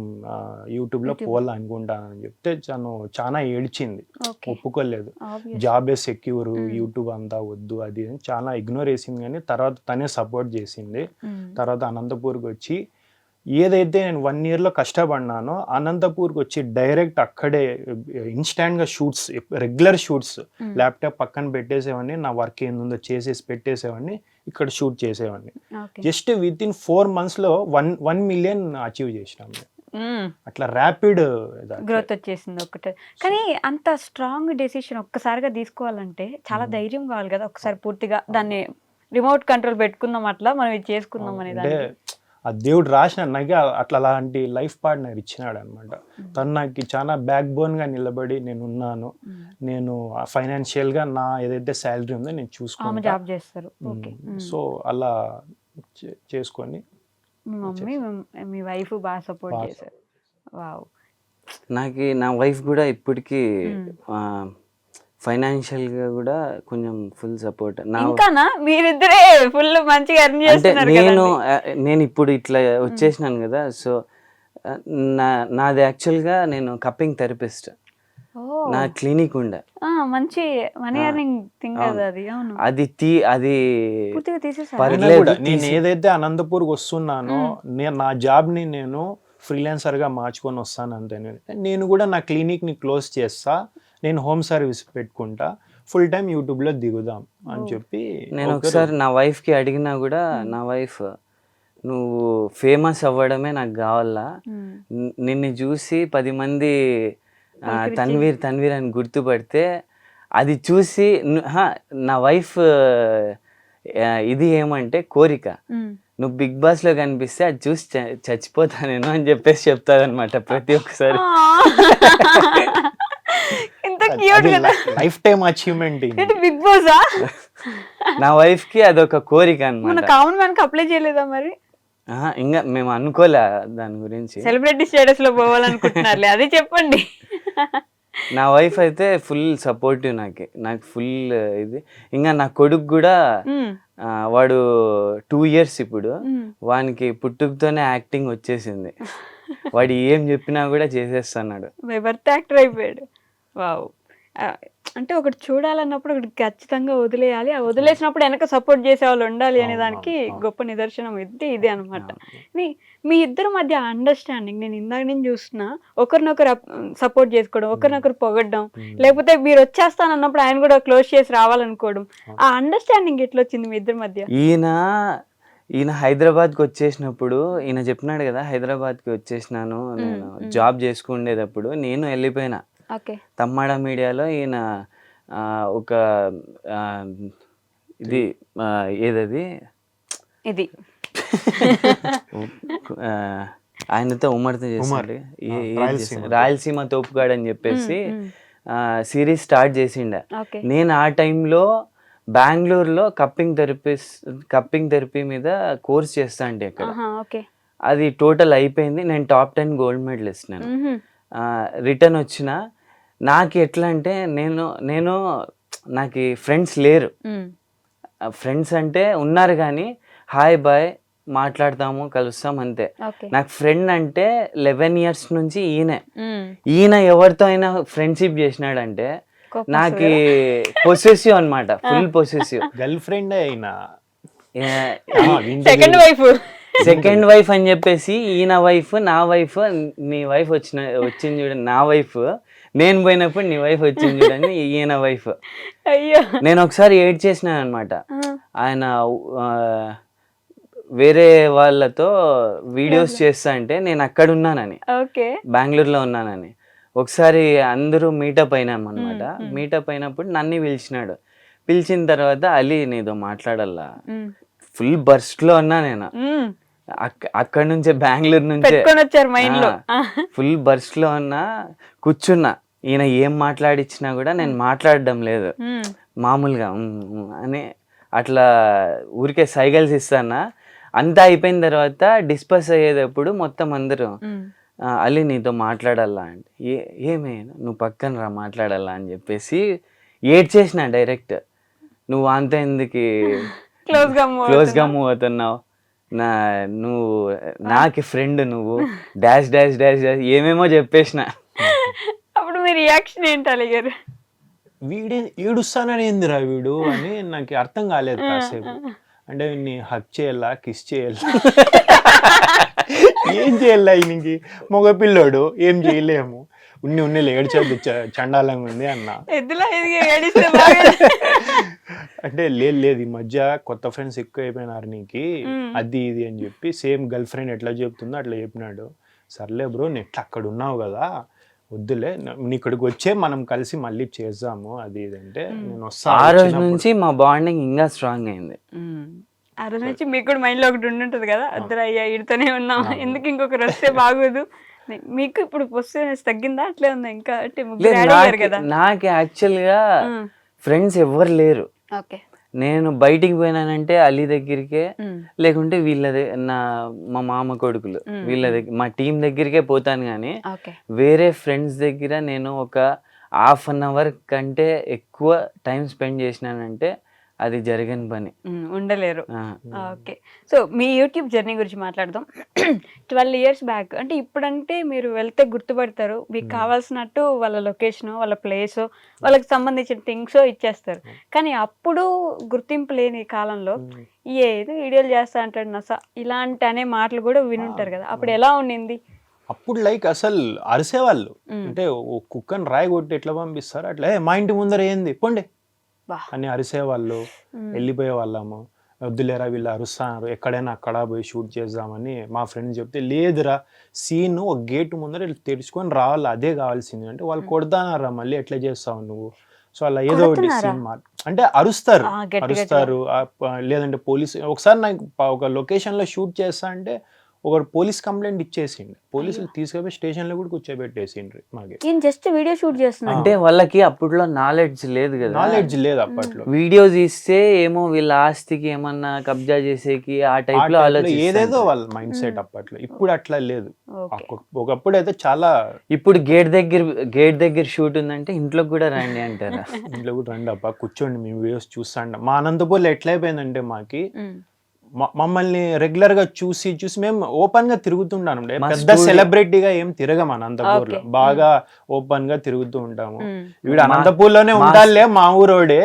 [SPEAKER 2] యూట్యూబ్లో పోవాలనుకుంటానని చెప్తే తను చాలా ఏడ్చింది, ఒప్పుకోలేదు. జాబే సెక్యూర్, యూట్యూబ్ అంతా వద్దు అది అని చాలా ఇగ్నోర్ చేసింది. కానీ తర్వాత తనే సపోర్ట్ చేసింది. తర్వాత అనంతపూర్కి వచ్చి ఏదైతే నేను 1 yearలో కష్టపడినానో అనంతపూర్కి వచ్చి డైరెక్ట్ అక్కడే ఇన్స్టాంట్గా షూట్స్, రెగ్యులర్ షూట్స్ ల్యాప్టాప్ పక్కన పెట్టేసేవాడిని, నా వర్క్ ఏందో చేసేసి పెట్టేసేవాడిని, ఇక్కడ షూట్ చేసేవాడిని. Just with in 4 monthsలో 1 million achieve చేసినాం. అట్లా ర్యాపిడ్
[SPEAKER 5] గ్రోత్ వచ్చేసింది ఒకటే. కానీ అంత స్ట్రాంగ్ డెసిషన్ ఒక్కసారిగా తీసుకోవాలంటే చాలా ధైర్యం కావాలి కదా. ఒకసారి పూర్తిగా దాన్ని రిమోట్ కంట్రోల్ పెట్టుకుందాం, అట్లా మనం ఇది చేసుకుందాం అనే
[SPEAKER 2] అంటే ఆ దేవుడు రాసిన నాకు అట్లా అలాంటి లైఫ్ పార్ట్నర్ ఇచ్చినాడు అనమాట. తను నాకు చాలా బ్యాక్ బోన్గా నిలబడి నేను ఉన్నాను, నేను ఫైనాన్షియల్గా నా ఏదైతే శాలరీ ఉందో నేను చూసుకున్నాను,
[SPEAKER 5] జాబ్ చేస్తారు.
[SPEAKER 2] సో అలా చేసుకొని
[SPEAKER 5] మీ మమ్మీ మీ వైఫ్ బాగా సపోర్ట్ చేశారు. వావ్.
[SPEAKER 3] నాకు నా వైఫ్ కూడా ఇప్పటికీ ఫైనాన్షియల్గా కూడా కొంచెం ఫుల్ సపోర్ట్.
[SPEAKER 5] ఇంకానా మీరిద్దరే ఫుల్ మంచిగా ఎర్న్
[SPEAKER 3] అంటే
[SPEAKER 5] చేస్తున్నారు.
[SPEAKER 3] నేను ఇప్పుడు ఇట్లా వచ్చేసినాను కదా. సో నాది యాక్చువల్గా నేను కప్పింగ్ థెరపిస్ట్, నా క్లినిక్ ఉండే.
[SPEAKER 5] మంచి మనీ ఎర్నింగ్ థింగ్ కదా అది. అవును,
[SPEAKER 3] అది
[SPEAKER 5] పూర్తిగా తీసేసారు.
[SPEAKER 3] పర్లేదు.
[SPEAKER 2] నేను ఏదైతే అనంతపూర్కి వస్తున్నానో నా జాబ్ని నేను ఫ్రీలాన్సర్గా మార్చుకొని వస్తాను అంతే. నేను కూడా నా క్లినిక్ని క్లోజ్ చేస్తా, నేను హోమ్ సర్వీస్ పెట్టుకుంటా, ఫుల్ టైం యూట్యూబ్లో దిగుదాం అని చెప్పి
[SPEAKER 3] నేను ఒకసారి నా వైఫ్కి అడిగినా కూడా, నా వైఫ్ నువ్వు ఫేమస్ అవ్వడమే నాకు కావాలా, నిన్ను చూసి 10 మంది తన్వీర్ అని గుర్తుపడితే అది చూసి నా వైఫ్ ఇది ఏమంటే కోరిక, నువ్వు బిగ్ బాస్లో కనిపిస్తే అది చూసి చచ్చిపోతా నేను అని చెప్పేసి చెప్తాదనమాట ప్రతి ఒక్కసారి.
[SPEAKER 2] Life time achievement
[SPEAKER 5] Bigg Boss.
[SPEAKER 3] నా వైఫ్ కి అదొక కోరిక అన్నమాట.
[SPEAKER 5] కామన్ మ్యాన్ కి అప్లై చేయలేదా మరి?
[SPEAKER 3] ఇంకా మేము అనుకోలే దాని గురించి.
[SPEAKER 5] సెలబ్రిటీ స్టేటస్ లో పోవాలనుకుంటున్నారులే, అది చెప్పండి.
[SPEAKER 3] నా వైఫ్ అయితే ఫుల్ సపోర్టివ్, నాకు ఫుల్ ఇది. ఇంకా నా కొడుకు కూడా వాడు 2 years ఇప్పుడు, వానికి పుట్టుకతోనే యాక్టింగ్ వచ్చేసింది. వాడు ఏం చెప్పినా కూడా చేసేస్తున్నాడు,
[SPEAKER 5] బై బర్త్ యాక్టర్ అయిపోయాడు. వావ్. అంటే ఒకటి చూడాలన్నప్పుడు ఒకటి ఖచ్చితంగా వదిలేయాలి, ఆ వదిలేసినప్పుడు వెనక సపోర్ట్ చేసే వాళ్ళు ఉండాలి అనే దానికి గొప్ప నిదర్శనం ఇదే అనమాట. మీ ఇద్దరి మధ్య అండర్స్టాండింగ్ నేను ఇందాక నుంచి చూస్తున్నా, ఒకరినొకరు సపోర్ట్ చేసుకోవడం, ఒకరినొకరు పొగడ్డం, లేకపోతే మీరు వచ్చేస్తానన్నప్పుడు ఆయన కూడా క్లోజ్ చేసి రావాలనుకోవడం, ఆ అండర్స్టాండింగ్ ఎట్లా వచ్చింది మీ ఇద్దరి మధ్య?
[SPEAKER 3] ఈయన హైదరాబాద్కి వచ్చేసినప్పుడు ఈయన చెప్పినాడు కదా, హైదరాబాద్కి వచ్చేసినాను నేను జాబ్ చేసుకునేటప్పుడు, నేను వెళ్ళిపోయినా తమ్మాడ మీడియాలో. ఈయన ఒక ఇది ఏదది
[SPEAKER 5] ఇది
[SPEAKER 3] ఆ, ఆయనతో ఉమ్మడితో చేసిండు
[SPEAKER 2] రాయలసీమ.
[SPEAKER 3] రాయలసీమ తోపుగాడు అని చెప్పేసి సిరీస్ స్టార్ట్ చేసిండే.
[SPEAKER 5] ఓకే
[SPEAKER 3] నేను ఆ టైంలో బెంగళూరులో కప్పింగ్ థెరపీ మీద కోర్స్ చేస్తా అంటే అక్కడ
[SPEAKER 5] ఓకే
[SPEAKER 3] అది టోటల్ అయిపోయింది. నేను టాప్ 10 గోల్డ్ మెడలిస్ట్. నేను రిటర్న్ వచ్చిన. నాకు ఎట్లా అంటే నేను నాకు ఫ్రెండ్స్ లేరు. ఫ్రెండ్స్ అంటే ఉన్నారు కానీ హాయ్ బాయ్ మాట్లాడతాము కలుస్తాం అంతే.
[SPEAKER 5] ఓకే
[SPEAKER 3] నాకు ఫ్రెండ్ అంటే 11 years నుంచి ఈయన ఎవరితో అయినా ఫ్రెండ్షిప్ చేసినాడంటే నాకు పొసెసివ్ అన్నమాట, ఫుల్ పొసెసివ్.
[SPEAKER 2] గర్ల్ ఫ్రెండ్ అయినా
[SPEAKER 5] సెకండ్ వైఫ్
[SPEAKER 3] సెకండ్ వైఫ్ అని చెప్పేసి ఈయన వైఫ్ నా వైఫ్, నీ వైఫ్ వచ్చింది చూడండి నా వైఫ్, నేను పోయినప్పుడు నీ వైఫ్ వచ్చింది చూడండి ఈయన వైఫ్.
[SPEAKER 5] అయ్యో
[SPEAKER 3] నేను ఒకసారి ఏడ్ చేసినాను అనమాట. ఆయన వేరే వాళ్ళతో వీడియోస్ చేస్తా అంటే నేను అక్కడ ఉన్నానని,
[SPEAKER 5] ఓకే
[SPEAKER 3] బెంగళూరులో ఉన్నానని. ఒకసారి అందరూ మీటప్ అయినాం అనమాట. మీటప్ అయినప్పుడు నన్ను పిలిచినాడు. పిలిచిన తర్వాత అలీ నీతో మాట్లాడాలా, ఫుల్ బర్స్ట్ లో ఉన్నా నేను. అక్కడ నుంచే బెంగళూరు నుంచే
[SPEAKER 5] పెట్టుకొని వచ్చారు మైండ్ లో.
[SPEAKER 3] ఫుల్ బర్స్ట్ లో ఉన్నా, కూర్చున్నా. ఈయన ఏం మాట్లాడిచ్చినా కూడా నేను మాట్లాడడం లేదు, మామూలుగా అని అట్లా ఊరికే సైకిల్స్ ఇస్తానా. అంతా అయిపోయిన తర్వాత డిస్కస్ అయ్యేటప్పుడు మొత్తం అందరూ అలీ నీతో మాట్లాడాలా అంటే ఏమే నువ్వు పక్కన రా మాట్లాడాలా అని చెప్పేసి ఏడ్ చేసిన డైరెక్ట్. నువ్వు అంత ఎందుకు క్లోజ్గా మూవ్ అవుతున్నావు, నువ్వు నాకు ఫ్రెండ్, నువ్వు డాష్ డాష్ డాష్ డాష్ ఏమేమో చెప్పేసిన.
[SPEAKER 5] అప్పుడు మీ రియాక్షన్ ఏంటి అలీ గారు?
[SPEAKER 2] వీడే ఏడుస్తానని ఏందిరా వీడు అని నాకు అర్థం కాలేదు కాసేపు. అంటే వీడిని హక్ చేయాలా, కిస్ చేయాలా, ఏం చేయాలా? ఈయనకి మగపిల్లోడు ఏం చేయలేము, ఉన్ని ఏడ్చేది చండాలంగా ఉంది అన్న. అంటే లేదు ఈ మధ్య కొత్త ఫ్రెండ్స్ ఎక్కువ అయిపోయినారు నీకు, అది ఇది అని చెప్పి సేమ్ గర్ల్ ఫ్రెండ్ ఎట్లా చెప్తుందో అట్లా చెప్పినాడు. సర్లే బ్రో నేను ఎట్లా అక్కడ ఉన్నావు కదా, వద్దులే నీ ఇక్కడికి వచ్చే మనం కలిసి మళ్ళీ చేద్దాము అది ఇది అంటే నేను వస్తాను.
[SPEAKER 3] ఆ రోజు నుంచి మా బాండింగ్ ఇంకా స్ట్రాంగ్ అయింది.
[SPEAKER 5] ఆ రోజు నుంచి మీకు కూడా మైండ్ లో ఒకటి ఉండుంటది కదా, అద్దరు అయ్యా ఇడితోనే ఉన్నాం, ఎందుకు ఇంకొకరు వస్తే బాగోదు. మీకు ఇప్పుడు పొజిషన్ తగ్గిందా అట్లే ఉందా ఇంకా? అంటే ముగ్గురు యాడ్ అయ్యారు కదా.
[SPEAKER 3] నాకు యాక్చువల్ గా ఫ్రెండ్స్ ఎవరు లేరు.
[SPEAKER 5] ఓకే
[SPEAKER 3] నేను బయటికి పోయినానంటే అలీ దగ్గరికే, లేకుంటే మా మామ కొడుకులు వీళ్ళ దగ్గర, మా టీం దగ్గరికే పోతాను. కానీ వేరే ఫ్రెండ్స్ దగ్గర నేను ఒక 1/2 hour కంటే ఎక్కువ టైం స్పెండ్ చేసినానంటే అది జరగని పని,
[SPEAKER 5] ఉండలేరు. ఓకే సో మీ యూట్యూబ్ జర్నీ గురించి మాట్లాడదాం. 12 years బ్యాక్ అంటే ఇప్పుడంటే మీరు వెళ్తే గుర్తుపడతారు, మీకు కావాల్సినట్టు వాళ్ళ లొకేషన్, వాళ్ళ ప్లేస్, వాళ్ళకి సంబంధించిన థింగ్స్ ఇచ్చేస్తారు. కానీ అప్పుడు గుర్తింపు లేని కాలంలో ఏదో వీడియోలు చేస్తా అంటాడు నస ఇలాంటి అనే మాటలు కూడా వినుంటారు కదా, అప్పుడు ఎలా ఉండింది?
[SPEAKER 2] అప్పుడు లైక్ అసలు అరిసేవాళ్ళు. అంటే ఓ కుక్కని రాయి కొట్టి ఎట్లా పంపిస్తారు అట్లా, మా ఇంటి ముందర ఏంది పొండి అని అరిసేవాళ్ళు. వెళ్ళిపోయే వాళ్ళము, వద్దులేరా వీళ్ళు అరుస్తున్నారు, ఎక్కడైనా అక్కడ పోయి షూట్ చేద్దామని మా ఫ్రెండ్స్ చెప్తే, లేదురా సీన్ ఒక గేట్ ముందర తెరుచుకొని రావాలి, అదే కావాల్సింది అంటే వాళ్ళు కొడతానారా మళ్ళీ ఎట్లా చేస్తావు నువ్వు. సో అలా ఏదో ఒకటి సీన్ అంటే అరుస్తారు. లేదంటే పోలీసు ఒకసారి నాకు ఒక లొకేషన్ లో షూట్ చేస్తా అంటే ఒకరు పోలీస్ కంప్లైంట్ ఇచ్చేసిండు, పోలీసులు తీసుకుపోయి స్టేషన్ లో కూడా కూర్చోబెట్టేసిండ్రు మాకి.
[SPEAKER 5] జస్ట్ వీడియో షూట్ చేస్తున్నా
[SPEAKER 3] అంటే వాళ్ళకి అప్పట్లో నాలెడ్జ్ లేదు కదా,
[SPEAKER 2] నాలెడ్జ్ లేదు అప్పట్లో.
[SPEAKER 3] వీడియోస్ ఇస్తే ఏమో వీళ్ళ ఆస్తికి ఏమన్నా కబ్జా చేసేకి ఆ టైప్ లో
[SPEAKER 2] ఏదేదో వాళ్ళ మైండ్ సెట్ అప్పట్లో. ఇప్పుడు అట్లా లేదు. ఒకప్పుడు అయితే చాలా,
[SPEAKER 3] ఇప్పుడు గేట్ దగ్గర షూట్ ఉందంటే ఇంట్లోకి కూడా రండి అంటారా,
[SPEAKER 2] ఇంట్లో కూడా రండి అబ్బా కూర్చోండి మేము వీడియోస్ చూస్తాండ. మా అనంతపూర్లో ఎట్లయిపోయిందంటే మాకి మమ్మల్ని రెగ్యులర్ గా చూసి మేము ఓపెన్ గా తిరుగుతుంటాను. పెద్ద సెలబ్రిటీగా ఏం తిరగం అనంతపూర్లో, బాగా ఓపెన్ గా తిరుగుతూ ఉంటాము. వీడు అనంతపూర్లోనే ఉండాలే, మా ఊరోడే,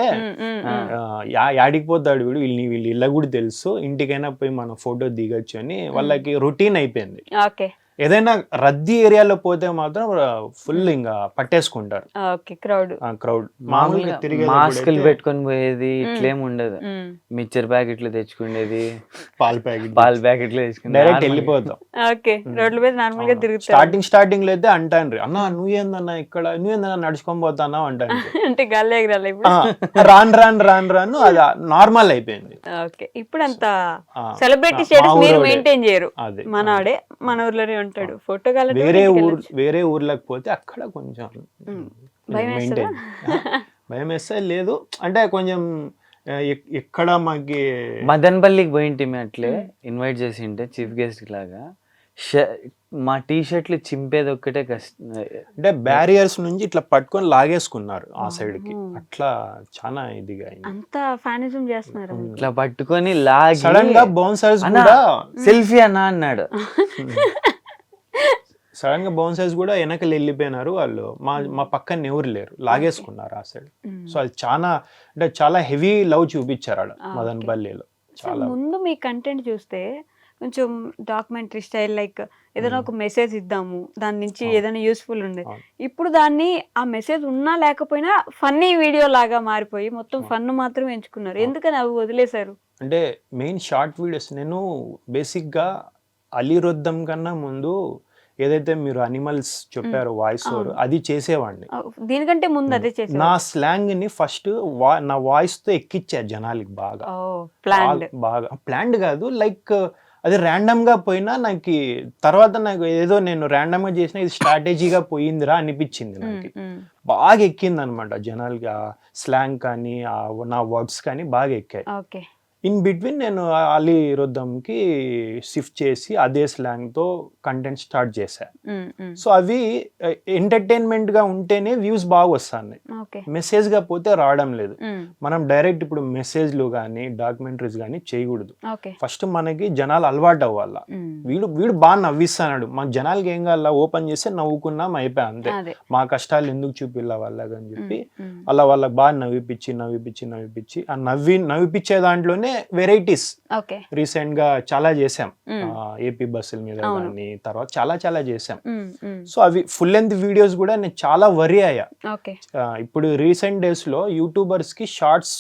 [SPEAKER 2] యాడికి పోతాడు వీడు, వీళ్ళు ఇళ్ళ కూడా తెలుసు, ఇంటికైనా పోయి మనం ఫోటో దిగొచ్చు అని వాళ్ళకి రొటీన్ అయిపోయింది. ఏదైనా రద్దీ ఏరియాలో పోతే మాత్రం ఫుల్ ఇంకా పట్టేసుకుంటారు
[SPEAKER 5] ఓకే క్రౌడ్.
[SPEAKER 2] క్రౌడ్.
[SPEAKER 3] మామూలుగా
[SPEAKER 2] తిరిగే
[SPEAKER 3] మాస్కులు పెట్టుకొని పోయేది ఇట్లేం ఉండదు. మిక్చర్ ప్యాకెట్లు తెచ్చుకునేది,
[SPEAKER 2] పాల ప్యాకెట్
[SPEAKER 3] ప్యాకెట్లు తెచ్చుకునేది,
[SPEAKER 2] డైరెక్ట్ వెళ్ళిపోతాం.
[SPEAKER 5] ఓకే రోడ్ల మీద నార్మల్ గా తిరుగుతారు.
[SPEAKER 2] స్టార్టింగ్ లో అయితే అంటాను అన్న నువ్వేందన్నా ఇక్కడ నువ్వేందన్నా నడుచుకొని పోతానా అంటాను.
[SPEAKER 5] అంటే గాలి ఎగరాలి ఇప్పుడు.
[SPEAKER 2] రాను అది నార్మల్ అయిపోయింది.
[SPEAKER 5] ఓకే ఇప్పుడు అంత సెలబ్రిటీ స్టేటస్ మీరు మెయింటైన్ చేయరు.
[SPEAKER 2] అదే
[SPEAKER 5] మనవాడే మన ఊర్లోనే ఉంటాడు. ఫోటో కావాలి
[SPEAKER 2] వేరే ఊర్లకు పోతే అక్కడ కొంచెం
[SPEAKER 5] భయం
[SPEAKER 2] మెయింటైన్ భయం వేస్తే లేదు అంటే కొంచెం ఎక్కడ మాకి
[SPEAKER 3] మదన్పల్లికి పోయింటి అట్లే ఇన్వైట్ చేసింటే చీఫ్ గెస్ట్ లాగా. మా టీ షర్ట్లు చింపేది ఒక్కటే కష్టం.
[SPEAKER 2] అంటే బ్యారియర్స్ నుంచి ఇట్లా పట్టుకొని లాగేసుకున్నారు ఆ సైడ్ కి. అట్లా చాలా ఇదిగా
[SPEAKER 5] అంత ఫ్యానిజం చేస్తున్నారు.
[SPEAKER 3] ఇట్లా పట్టుకొని లాగి
[SPEAKER 2] సడన్ గా బౌన్సర్స్ కూడా
[SPEAKER 3] సెల్ఫీ అన్నా అన్నాడు.
[SPEAKER 2] సడన్ గా బౌన్సర్స్ కూడా వెనకలు వెళ్ళిపోయినారు వాళ్ళు. మా పక్కన ఎవరు లేరు, లాగేసుకున్నారు ఆ సైడ్. సో అది చాలా హెవీ లవ్ చూపించారు ఆడ మదనపల్లిలో. చాలా
[SPEAKER 5] ముందు మీ కంటెంట్ చూస్తే కొంచెం డాక్యుమెంటరీ స్టైల్, లైక్ ఏదైనా ఒక మెసేజ్ ఇద్దాము, దాని నుంచి ఏదైనా యూస్ఫుల్ ఉండేది. ఇప్పుడు దాన్ని ఆ మెసేజ్ ఉన్నా లేకపోయినా ఫన్నీ వీడియో లాగా మారిపోయి మొత్తం ఫన్ మాత్రం ఎంచుకున్నారు. ఎందుకని అవి వదిలేశారు?
[SPEAKER 2] అంటే మెయిన్ షార్ట్ వీడియోస్ నేను బేసిక్ గా అలీరుద్దం కన్నా ముందు ఏదైతే మీరు అనిమల్స్ చెప్పారో వాయిస్ ఓవర్ అది చేసేవాడిని.
[SPEAKER 5] దీనికంటే ముందు అదే చేశారు.
[SPEAKER 2] నా స్లాంగ్ ని ఫస్ట్ నా వాయిస్ తో ఎక్కిచ్చారు జనాలకి బాగా. ప్లాన్డ్ కాదు, లైక్ అది ర్యాండమ్ గా పోయినా నాకు తర్వాత నాకు ఏదో నేను ర్యాండమ్ గా చేసిన ఇది స్ట్రాటజీగా పోయిందిరా అనిపించింది. నాకు బాగా ఎక్కింది అనమాట జనాలకి. ఆ స్లాంగ్ కానీ నా వర్డ్స్ కానీ బాగా ఎక్కాయి. ఇన్ బిట్వీన్ నేను అలీరుద్దంకి షిఫ్ట్ చేసి అదే స్లాంగ్ తో కంటెంట్ స్టార్ట్ చేశాను. సో అవి ఎంటర్టైన్మెంట్ గా ఉంటేనే వ్యూస్ బాగా వస్తున్నాయి, మెసేజ్ గా పోతే రావడం లేదు. మనం డైరెక్ట్ ఇప్పుడు మెసేజ్లు కానీ డాక్యుమెంటరీస్ కానీ చేయకూడదు. ఫస్ట్ మనకి జనాలు అలవాటు అవ్వాలా. వీడు బాగా నవ్విస్తున్నాడు, మా జనాలకి ఏం కావాలా, ఓపెన్ చేస్తే నవ్వుకున్నాం అయిపోయా అంతే. మా కష్టాలు ఎందుకు చూపిల్ల వాళ్ళకి అని చెప్పి అలా వాళ్ళకి బాగా నవ్విపించి ఆ నవ్విపించే దాంట్లోనే వెరైటీస్ రీసెంట్ గా చాలా చేసాం. ఏపీ బస్సుల మీద కానీ తర్వాత చాలా చేసాం. సో అవి ఫుల్ లెంత్ వీడియోస్ కూడా నేను చాలా వరీ అయ్యా. ఇప్పుడు రీసెంట్ డేస్ లో యూట్యూబర్స్ కి షార్ట్స్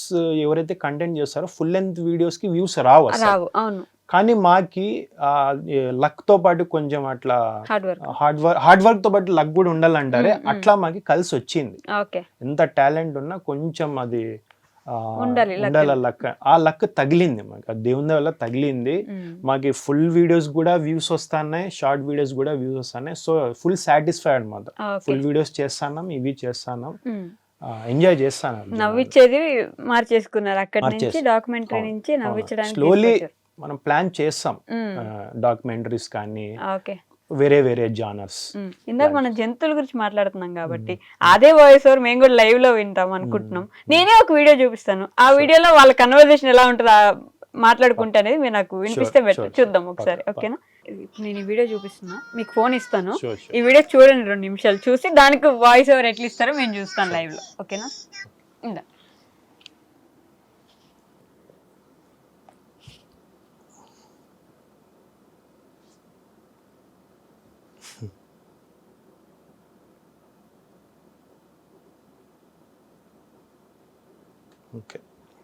[SPEAKER 2] ఎవరైతే కంటెంట్ చేస్తారో ఫుల్ లెంత్ వీడియోస్ కి వ్యూస్ రావు అసలు. కానీ మాకి లక్ తో పాటు కొంచెం అట్లా హార్డ్ వర్క్ తో పాటు లక్ కూడా ఉండాలంటారే, అట్లా మాకి కలిసి వచ్చింది. ఎంత టాలెంట్ ఉన్నా కొంచెం అది ఉండాలి లక్. ఆ లక్ తగిలింది మాకు, దేవుని వల్ల తగిలింది. మాకి ఫుల్ వీడియోస్ కూడా వ్యూస్ వస్తున్నాయి, షార్ట్ వీడియోస్ కూడా వ్యూస్ వస్తున్నాయి. సో ఫుల్ సాటిస్ఫైడ్ అనమాట. ఫుల్ వీడియోస్ చేస్తున్నాం, ఇవి చేస్తున్నాం, ఎంజాయ్ చేస్తాను.
[SPEAKER 5] నవ్వించేది మార్చేసుకున్నారు అక్కడ నుంచి, డాక్యుమెంటరీ నుంచి నవ్వించడానికి.
[SPEAKER 2] స్లోలీ మనం ప్లాన్ చేస్తాం డాక్యుమెంటరీస్ కానీ వేరే జానర్స్.
[SPEAKER 5] ఇందాక మనం జంతువుల గురించి మాట్లాడుతున్నాం కాబట్టి అదే వాయిస్ ఓవర్ మేము కూడా లైవ్ లో వింటాం అనుకుంటున్నాం. నేనే ఒక వీడియో చూపిస్తాను, ఆ వీడియోలో వాళ్ళ కన్వర్జేషన్ ఎలా ఉంటుందా మాట్లాడుకుంటే అనేది మీరు నాకు వినిపిస్తే బెటర్, చూద్దాం ఒకసారి. ఓకేనా? నేను ఈ వీడియో చూపిస్తున్నా, మీకు ఫోన్ ఇస్తాను, ఈ వీడియో చూడండి 2 నిమిషాలు, చూసి దానికి వాయిస్ ఓవర్ ఎట్లా ఇస్తారో మేము చూస్తాను లైవ్ లో. ఓకేనా? ఇందా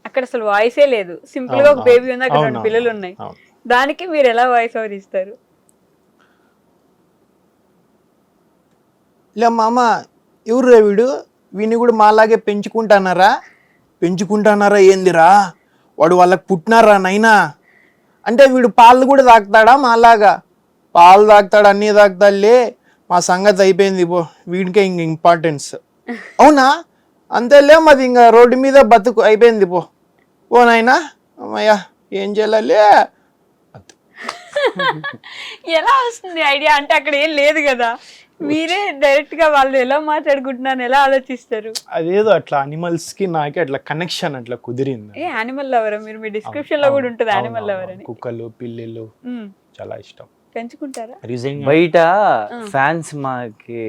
[SPEAKER 5] అక్కడ అసలు వాయిసే లేదు, సింపుల్ గా ఒక బేబీ ఉంది, అక్కడ 2 పిల్లలు ఉన్నాయి. దానికి మీరు ఎలా వాయిస్ ఓవర్ ఇస్తారు?
[SPEAKER 2] లే మామ ఎవరు వీడు, వీని కూడా మాలాగే పెంచుకుంటానారా ఏందిరా, వాడు వాళ్ళకి పుట్టినారా నైనా అంటే వీడు పాలు కూడా తాగుతాడా మాలాగా? పాలు తాగుతాడు, అన్నీ తాగుతాడులే, మా సంగతి అయిపోయింది పో, వీడికే ఇంక ఇంపార్టెన్స్. అవునా? అంతేలే, మాది ఇంకా రోడ్డు మీద బతుకు అయిపోయింది పో నాయనా. అమ్మయ్యా ఏం చేయాలి?
[SPEAKER 5] ఎలా వస్తుంది ఐడియా? అంటే అక్కడ ఏం లేదు కదా, మీరే డైరెక్ట్ గా వాళ్ళు ఎలా మాట్లాడుకుంటున్నారు ఎలా ఆలోచిస్తారు?
[SPEAKER 2] అదేదో అట్లా అనిమల్స్ కి నాకే అట్లా కనెక్షన్ అట్లా కుదిరింది.
[SPEAKER 5] ఏ యానిమల్ లవర్ మీరు? మీ డిస్క్రిప్షన్ లో కూడా ఉంటుంది యానిమల్ లవర్ అని.
[SPEAKER 2] కుక్కలు పిల్లిలు చాలా ఇష్టం.
[SPEAKER 5] పెంచుకుంటారా?
[SPEAKER 3] బయట ఫ్యాన్స్ మాకి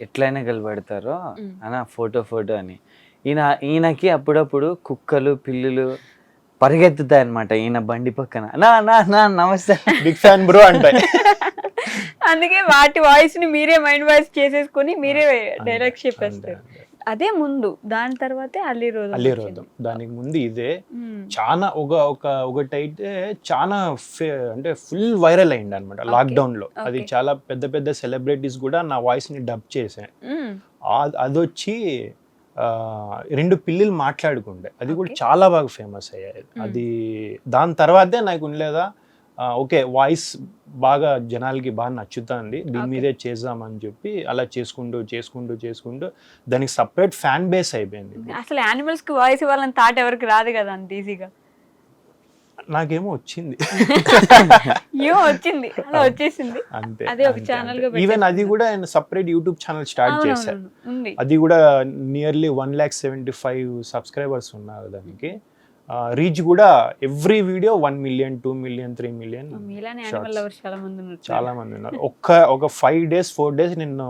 [SPEAKER 3] ఎట్లయినా కలబడతారో అన్న ఫోటో అని. ఈయనకి అప్పుడప్పుడు కుక్కలు పిల్లులు పరిగెత్తుతాయి అనమాట ఈయన బండి పక్కన. నా నమస్తే,
[SPEAKER 2] బిగ్ ఫ్యాన్ బ్రో అంటే
[SPEAKER 5] అందుకే వాటి వాయిస్ ని మీరే మైండ్ వాయిస్ చేసేసుకొని మీరే డైరెక్ట్ చెప్పేస్తారు. అదే ముందు, దాని తర్వాతే అల్లి
[SPEAKER 2] రోజు దానికి ముందు ఇదే చాలా ఒకటైతే చాలా అంటే ఫుల్ వైరల్ అయింది అనమాట లాక్డౌన్ లో. అది చాలా పెద్ద పెద్ద సెలబ్రిటీస్ కూడా నా వాయిస్ ని డబ్ చేశాను. అదొచ్చి 2 పిల్లలు మాట్లాడుకుంటే అది కూడా చాలా బాగా ఫేమస్ అయ్యాయి. అది దాని తర్వాతే నాకు ఉండలేదా ఓకే వాయిస్ బాగా జనాలకి బాగా నచ్చుతుంది, దీని మీదే చేద్దామని చెప్పి అలా చేసుకుంటూ దానికి సపరేట్ ఫ్యాన్ బేస్ అయిపోయింది.
[SPEAKER 5] అసలు యానిమల్స్ కి వాయిస్ ఇవ్వాలని థాట్ ఎవరికి రాదు కదా అంత ఈజీగా.
[SPEAKER 2] నాకేమో వచ్చింది
[SPEAKER 5] వచ్చింది అలా వచ్చేసింది
[SPEAKER 2] అంతే.
[SPEAKER 5] అదే ఒక ఛానల్ గా
[SPEAKER 2] ఈవెన్ అది కూడా సపరేట్ యూట్యూబ్ ఛానల్ స్టార్ట్ చేశాను. అది కూడా నియర్లీ 1,75,000 సబ్స్క్రైబర్స్ ఉన్నారు దానికి. రీచ్ కూడా every video 1 million 2 million 3 million చాలా మంది ఉన్నారు. ఒక 5 days 4 days నేను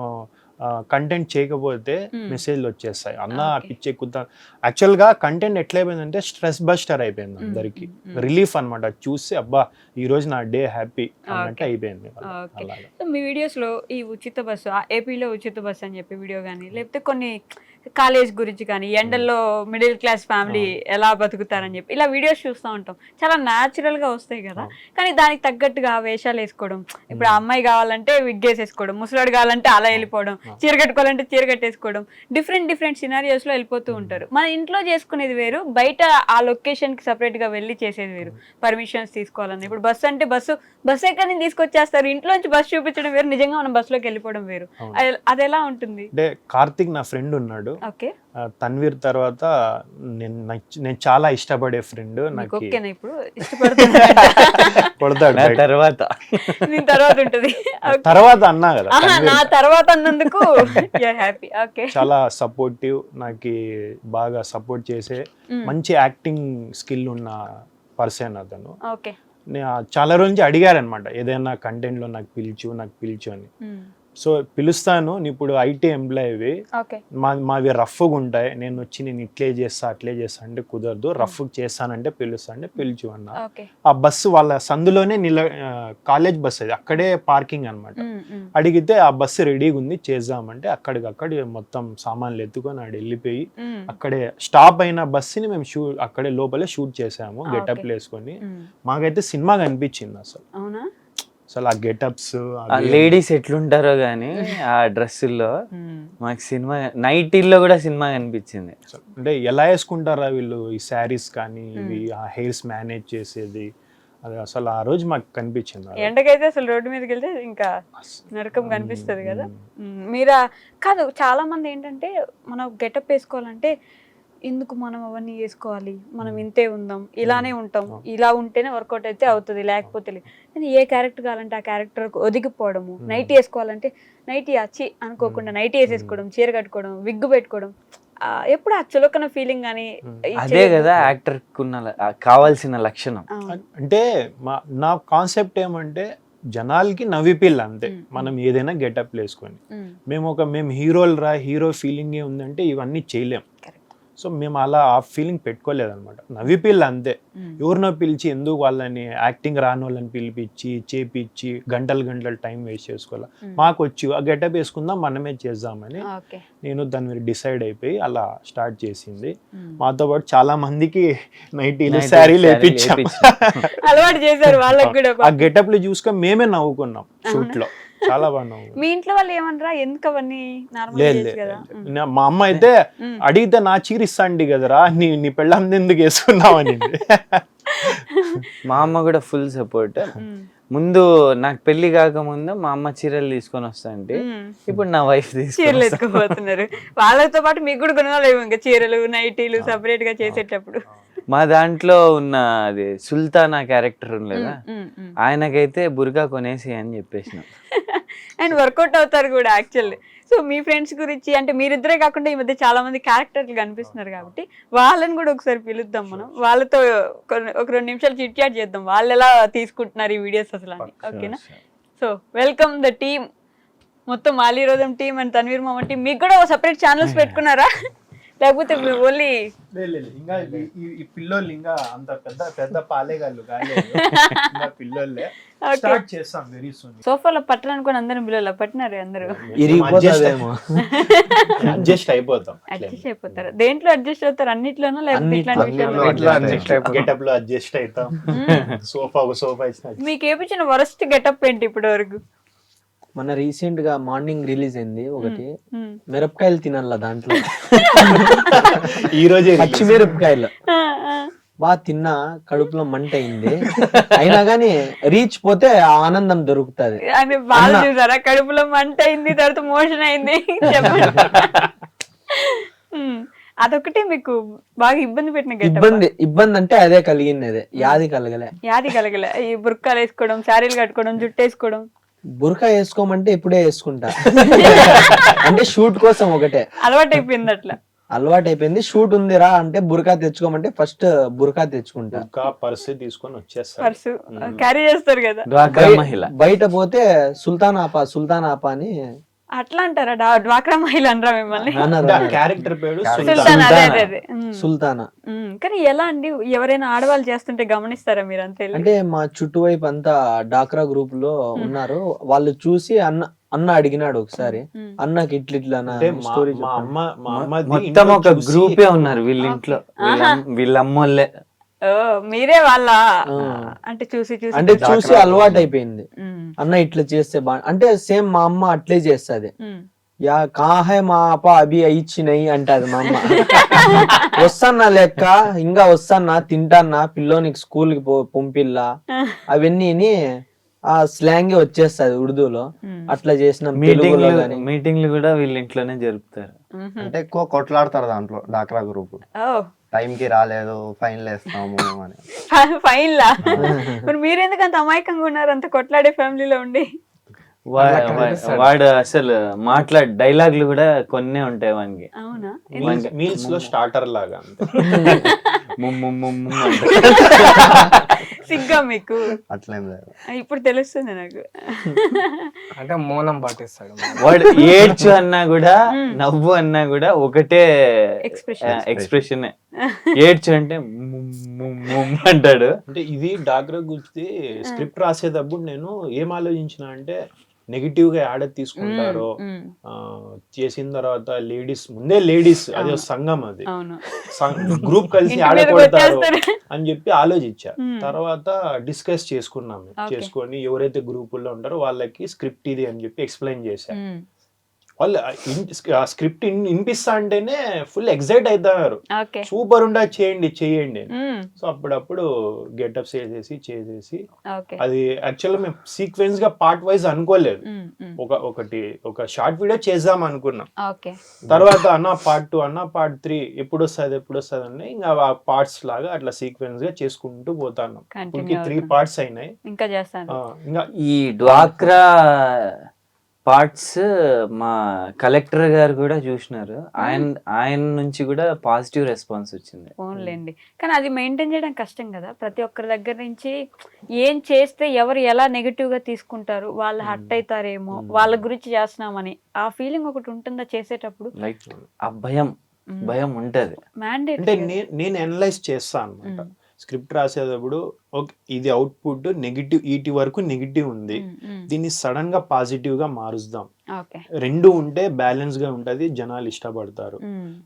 [SPEAKER 2] కంటెంట్ చేయకపోతే మెసేజ్లు వచ్చేస్తాయి, అన్న పిచ్చి ఎక్కుతా. యాక్చువల్ గా కంటెంట్ ఎట్లా అయిపోయిందంటే స్ట్రెస్ బస్టర్ అయిపోయింది అందరికి, రిలీఫ్ అన్నమాట. చూసి అబ్బా ఈ రోజు నా డే హ్యాపీ అన్నట్టు అయిపోయింది.
[SPEAKER 5] మీ వీడియోస్ లో ఈ ఉచిత బస్సు, ఏపీలో ఉచిత బస్సు అని చెప్పి వీడియో కానీ, లేకపోతే కొన్ని కాలేజ్ గురించి కానీ, ఎండల్లో మిడిల్ క్లాస్ ఫ్యామిలీ ఎలా బతుకుతారని చెప్పి ఇలా వీడియోస్ చూస్తూ ఉంటాం. చాలా న్యాచురల్ గా వస్తాయి కదా, కానీ దానికి తగ్గట్టుగా వేషాలు వేసుకోవడం. ఇప్పుడు అమ్మాయి కావాలంటే విగ్ వేసేసుకోవడం, ముసలాడు కావాలంటే అలా వెళ్ళిపోవడం, చీర కట్టుకోవాలంటే చీర కట్టేసుకోవడం, డిఫరెంట్ సినారియోస్ లో వెళ్ళిపోతూ ఉంటారు. మన ఇంట్లో చేసుకునేది వేరు, బయట ఆ లొకేషన్ కి సపరేట్ గా వెళ్ళి చేసేది వేరు. పర్మిషన్స్ తీసుకోవాలని, ఇప్పుడు బస్సు అంటే బస్సు ఎక్కడి నుంచి తీసుకొచ్చేస్తారు, ఇంట్లోంచి బస్సు చూపించడం వేరు, నిజంగా మనం బస్సులోకి వెళ్ళిపోవడం వేరు. అది ఎలా ఉంటుంది?
[SPEAKER 2] అంటే కార్తిక్ నా ఫ్రెండ్ ఉన్నాడు, తన్వీర్ తర్వాత నేను చాలా ఇష్టపడే ఫ్రెండ్. నాకు తర్వాత అన్నా కదా,
[SPEAKER 5] నా తర్వాత అన్నందుకు
[SPEAKER 2] చాలా సపోర్టివ్, నాకు బాగా సపోర్ట్ చేసే మంచి యాక్టింగ్ స్కిల్ ఉన్న పర్సన్ అతను. చాలా రోజు నుంచి అడిగారనమాట ఏదైనా కంటెంట్ లో నాకు పిలిచు అని. సో పిలుస్తాను, ఇప్పుడు ఐటీ ఎంప్లాయీవి, మావి రఫ్గా ఉంటాయి, నేను ఇట్లే చేస్తా అట్లే చేస్తా అంటే కుదరదు, రఫ్ చేస్తానంటే పిలుచు అన్న. ఆ బస్సు వాళ్ళ సందులోనే కాలేజ్ బస్సు, అది అక్కడే పార్కింగ్ అనమాట. అడిగితే ఆ బస్సు రెడీగా ఉంది చేద్దామంటే అక్కడికక్కడ మొత్తం సామాన్లు ఎత్తుకొని ఆడ వెళ్ళిపోయి అక్కడే స్టాప్ అయిన బస్సుని మేము అక్కడే లోపలే షూట్ చేసాము గెటప్లు వేసుకొని. మాకైతే సినిమా కనిపించింది అసలు ఆ గెటప్స్.
[SPEAKER 3] లేడీస్ ఎట్లుంటారో గానీ ఆ డ్రెస్సుల్లో మాకు సినిమా, నైటీల్లో కూడా సినిమా కనిపించింది.
[SPEAKER 2] అంటే ఎలా వేసుకుంటారా వీళ్ళు ఈ శారీస్ కానీ ఇవి, ఆ హెయిర్స్ మేనేజ్ చేసేది, అది అసలు ఆ రోజు మాకు కనిపించింది.
[SPEAKER 5] ఎండకైతే అసలు రోడ్డు మీదకి వెళ్తే ఇంకా నరకం కనిపిస్తుంది కదా. మీరా కాదు, చాలా మంది ఏంటంటే మనం గెటప్ వేసుకోవాలంటే ఎందుకు మనం అవన్నీ వేసుకోవాలి, మనం ఇంతే ఉందాం, ఇలానే ఉంటాం, ఇలా ఉంటేనే వర్కౌట్ అయితే అవుతుంది, లేకపోతే ఏ క్యారెక్టర్ కావాలంటే ఆ క్యారెక్టర్ ఒదిగిపోవడము. నైటీ వేసుకోవాలంటే నైటీ అచ్చి అనుకోకుండా నైటీ వేసేసుకోవడం, చీర కట్టుకోవడం, విగ్గు పెట్టుకోవడం. ఎప్పుడు ఆ చులకన ఫీలింగ్ కానీ
[SPEAKER 3] అదే కదా యాక్టర్ కావాల్సిన లక్షణం.
[SPEAKER 2] అంటే నా కాన్సెప్ట్ ఏమంటే జనాలకి నవ్విపిల్ల అంతే, మనం ఏదైనా గెటప్ వేసుకొని. మేము హీరో ఫీలింగ్ ఉందంటే ఇవన్నీ చేయలేం. సో మేము అలా ఆ ఫీలింగ్ పెట్టుకోలేదన్నమాట, నవ్విపిల్ల అంతే. ఎవరినో పిలిచి ఎందుకు వాళ్ళని యాక్టింగ్ రాని వాళ్ళని పిలిపించి చేపించి గంటలు టైం వేస్ట్ చేసుకోవాలి. మాకు వచ్చి ఆ గెటప్ వేసుకుందాం, మనమే చేద్దామని నేను దాని డిసైడ్ అయిపోయి అలా స్టార్ట్ చేసింది. మాతో పాటు చాలా మందికి నైటీలు శారీలు వేయించాం,
[SPEAKER 5] అలవాటు చేశారు వాళ్ళకి కూడా.
[SPEAKER 2] ఆ గెటప్లు చూసుకొని మేమే నవ్వుకున్నాం షూట్ లో, చాలా బాగా.
[SPEAKER 5] మీ ఇంట్లో వాళ్ళు ఏమన్నారా ఎందుకు అవన్నీ?
[SPEAKER 2] మా అమ్మ అయితే అడిగితే నా చీరిస్తాండి కదరా, నీ పెళ్ళాం ఎందుకు వేసుకున్నావని.
[SPEAKER 3] మా అమ్మ కూడా ఫుల్ సపోర్ట్. ముందు నాకు పెళ్లి కాకముందు మా అమ్మ చీరలు తీసుకొని వస్తాంటే, ఇప్పుడు నా వైఫ్
[SPEAKER 5] చీరలు ఎత్తుకుపోతున్నారు. వాళ్ళతో పాటు మీకు కూడా కొనాలేము ఇంకా చీరలు నైటీలు సపరేట్ గా చేసేటప్పుడు.
[SPEAKER 3] మా దాంట్లో ఉన్న అది సుల్తానా క్యారెక్టర్ ఉండలేదా, ఆయనకైతే బుర్కా కొనేసి అని చెప్పేసిన.
[SPEAKER 5] అండ్ వర్కౌట్ అవుతారు కూడా యాక్చువల్లీ. సో మీ ఫ్రెండ్స్ గురించి అంటే మీరిద్దరే కాకుండా ఈ మధ్య చాలా మంది క్యారెక్టర్లు కనిపిస్తున్నారు కాబట్టి వాళ్ళని కూడా ఒకసారి పిలుద్దాం మనం, వాళ్ళతో ఒక 2 నిమిషాలు చిట్ చాట్ చేద్దాం, వాళ్ళు ఎలా తీసుకుంటున్నారు ఈ వీడియోస్ అసలు అని. ఓకేనా? సో వెల్కమ్ ద టీమ్, మొత్తం మాలీరోధం టీమ్ అండ్ తన్వీర్ మామ టీమ్. మీకు కూడా సపరేట్ ఛానల్స్ పెట్టుకున్నారా? లేకపోతే ఓన్లీ
[SPEAKER 2] ఇంకా ఈ పిల్లోళ్ళు ఇంకా అంత పెద్ద పెద్ద పాలేగాళ్ళు కాలేదు ఇంకా పిల్లోళ్ళే స్టార్ట్ చేస్తాం వెరీ సూన్.
[SPEAKER 5] సోఫాలో పట్టాలనుకుని అందరం బిల్లు పట్టినారు అందరూ.
[SPEAKER 4] ఇరిగిపోతుందేమో.
[SPEAKER 2] అడ్జస్ట్ అయిపోతాం.
[SPEAKER 5] అడ్జస్ట్ అయిపోతారు. దేంట్లో అడ్జస్ట్ అవుతారు? అన్నిట్లోనూ లేకపోతే ఇట్లాంటి విషయాలు?
[SPEAKER 2] గెటప్ లో అడ్జస్ట్ అవుతాం. సోఫా ఇచ్చిన
[SPEAKER 5] మీకు ఏపించిన వరస్ట్ గెటప్ ఏంటి ఇప్పటి వరకు?
[SPEAKER 4] మన రీసెంట్ గా మార్నింగ్ రిలీజ్ అయింది ఒకటి, మిరపకాయలు తినాల దాంట్లో
[SPEAKER 2] ఈ రోజే
[SPEAKER 4] పచ్చిమిరపకాయలు బాగా తిన్నా, కడుపులో మంట అయింది. అయినా గానీ రీచ్ పోతే ఆ ఆనందం దొరుకుతుంది.
[SPEAKER 5] అని బాధ చూసారా? కడుపులో మంట అయింది, తర్వాత మోషన్ అయింది. అదొకటి మీకు బాగా ఇబ్బంది పెట్టిన
[SPEAKER 4] ఇబ్బంది అంటే అదే కలిగింది, అదే యాది కలగలే.
[SPEAKER 5] ఈ బుర్కాలు వేసుకోవడం, శారీలు కట్టుకోవడం, జుట్టు వేసుకోవడం.
[SPEAKER 4] బురకా వేసుకోమంటే ఇప్పుడే వేసుకుంటా. అంటే షూట్ కోసం ఒకటే
[SPEAKER 5] అలవాటు అయిపోయింది. అట్లా
[SPEAKER 4] అలవాటు అయిపోయింది. షూట్ ఉందిరా అంటే బురకా తెచ్చుకోమంటే ఫస్ట్ బురకా తెచ్చుకుంటా.
[SPEAKER 2] పర్సు తీసుకొని వచ్చేస్తారు.
[SPEAKER 5] పర్సు క్యారీ చేస్తారు కదా.
[SPEAKER 3] బయట
[SPEAKER 4] పోతే సుల్తాన్ ఆపా అని
[SPEAKER 5] అట్లా అంటారా? డ్వాక్రా మహిళ అనరా మిమ్మల్ని?
[SPEAKER 2] క్యారెక్టర్ పేరు
[SPEAKER 4] సుల్తానా.
[SPEAKER 5] కానీ ఎలా అండి, ఎవరైనా ఆడవాళ్ళు చేస్తుంటే గమనిస్తారా మీరు? అంతే
[SPEAKER 4] అంటే మా చుట్టువైపు అంతా డాక్రా గ్రూప్ లో ఉన్నారు, వాళ్ళు చూసి అన్న అడిగినాడు ఒకసారి, అన్నకి ఇట్లా స్టోరీ
[SPEAKER 3] మొత్తం ఒక గ్రూపే ఉన్నారు వీళ్ళ ఇంట్లో, వీళ్ళ అమ్మోళ్ళే.
[SPEAKER 5] ఓ మీరే వాళ్ళ అంటే చూసి
[SPEAKER 4] అలవాటు అయిపోయింది. అన్న ఇట్లా చేస్తే అంటే సేమ్ మా అమ్మ అట్లే చేస్తది. యా కాహే మా అప అభి అయిచ్చినాయి అంటది మా అమ్మ. వస్తానా లెక్క ఇంకా వస్తానా, తింటానా, పిల్లోనికి స్కూల్ కి పంపిల్లా, అవన్నీ ఆ స్లాంగ్ వచ్చేస్తది ఉర్దూలో. అట్లా చేసిన
[SPEAKER 3] మీటింగ్లు కూడా వీళ్ళ ఇంట్లోనే జరుపుతారు.
[SPEAKER 6] అంటే ఎక్కువ కొట్లాడతారు దాంట్లో డాక్రా గ్రూప్. టైం కి రాలేదు, ఫైన్లు వేస్తాము అని.
[SPEAKER 5] ఫైన్లా? మరి మీరెందుకు అంత అమాయకంగా ఉన్నారు, అంత కొట్లాడే ఫ్యామిలీలో ఉండి?
[SPEAKER 3] వాడు అసలు డైలాగులు కూడా కొన్నే ఉంటాయి వానికి.
[SPEAKER 5] అవునా?
[SPEAKER 2] మీల్స్ లో స్టార్టర్ లాగా
[SPEAKER 5] సిగ్గా మీకు?
[SPEAKER 6] అట్లేం లేదు,
[SPEAKER 5] ఇప్పుడు తెలుస్తుంది నాకు.
[SPEAKER 4] అంటే మౌనం పాటిస్తాడు
[SPEAKER 3] వాడు. ఏడ్చు అన్నా కూడా, నవ్వు అన్నా కూడా ఒకటే ఎక్స్ప్రెషన్. ఏడ్చు అంటే అంటాడు.
[SPEAKER 2] అంటే ఇది డాక్టర్ గురించి స్క్రిప్ట్ రాసేటప్పుడు నేను ఏం ఆలోచించిన అంటే, నెగిటివ్ గా యాడ్ తీసుకుంటారో, చేసిన తర్వాత లేడీస్ అది సంఘం, అది గ్రూప్ కలిసి ఆడకూడతారు అని చెప్పి ఆలోచించా. తర్వాత డిస్కస్ చేసుకొని ఎవరైతే గ్రూపుల్లో ఉంటారో వాళ్ళకి స్క్రిప్ట్ ఇది అని చెప్పి ఎక్స్ప్లెయిన్ చేశా. వాళ్ళు స్క్రిప్ట్ వినిపిస్తా అంటేనే ఫుల్ ఎక్సైట్ అవుతున్నారు, సూపర్ ఉండా చేయండి. సో అప్పుడప్పుడు గెటప్స్ చేసేసి అది యాక్చువల్గా మేము సీక్వెన్స్ గా పార్ట్ వైజ్ అనుకోలేదు. ఒక షార్ట్ వీడియో చేద్దాం అనుకున్నాం. తర్వాత అన్న పార్ట్ 2, అన్న పార్ట్ 3 ఎప్పుడు వస్తుంది అని ఇంకా పార్ట్స్ లాగా అట్లా సీక్వెన్స్ గా చేసుకుంటూ పోతాను. 3 పార్ట్స్ అయినాయి. ఇంకా
[SPEAKER 3] ఈ డ్వాక్రా పార్ట్స్ మా కలెక్టర్ గారు కూడా చూసినారు. ఆయన నుంచి కూడా పాజిటివ్ రెస్పాన్స్ వచ్చింది.
[SPEAKER 5] ఓన్లేండి. కానీ అది మెయింటైన్ చేయడం కష్టం కదా. ప్రతి ఒక్కరి దగ్గర నుంచి ఏం చేస్తే ఎవరు ఎలా నెగిటివ్ గా తీసుకుంటారు, వాళ్ళు హర్ట్ అవుతారేమో, వాళ్ళ గురించి చేస్తున్నామని ఆ ఫీలింగ్ ఒకటి ఉంటుందా చేసేటప్పుడు?
[SPEAKER 3] లైక్ ఆ భయం ఉంటది.
[SPEAKER 2] అంటే నేను అనలైజ్ చేస్తాను అనమాట. స్క్రిప్ట్ రాసేటప్పుడు ఇది అవుట్పుట్ నెగిటివ్, ఈటి వరకు నెగిటివ్ ఉంది, దీన్ని సడన్ గా పాజిటివ్ గా మారుద్దాం, రెండు ఉంటే బ్యాలెన్స్ గా ఉంటది, జనాలు ఇష్టపడతారు.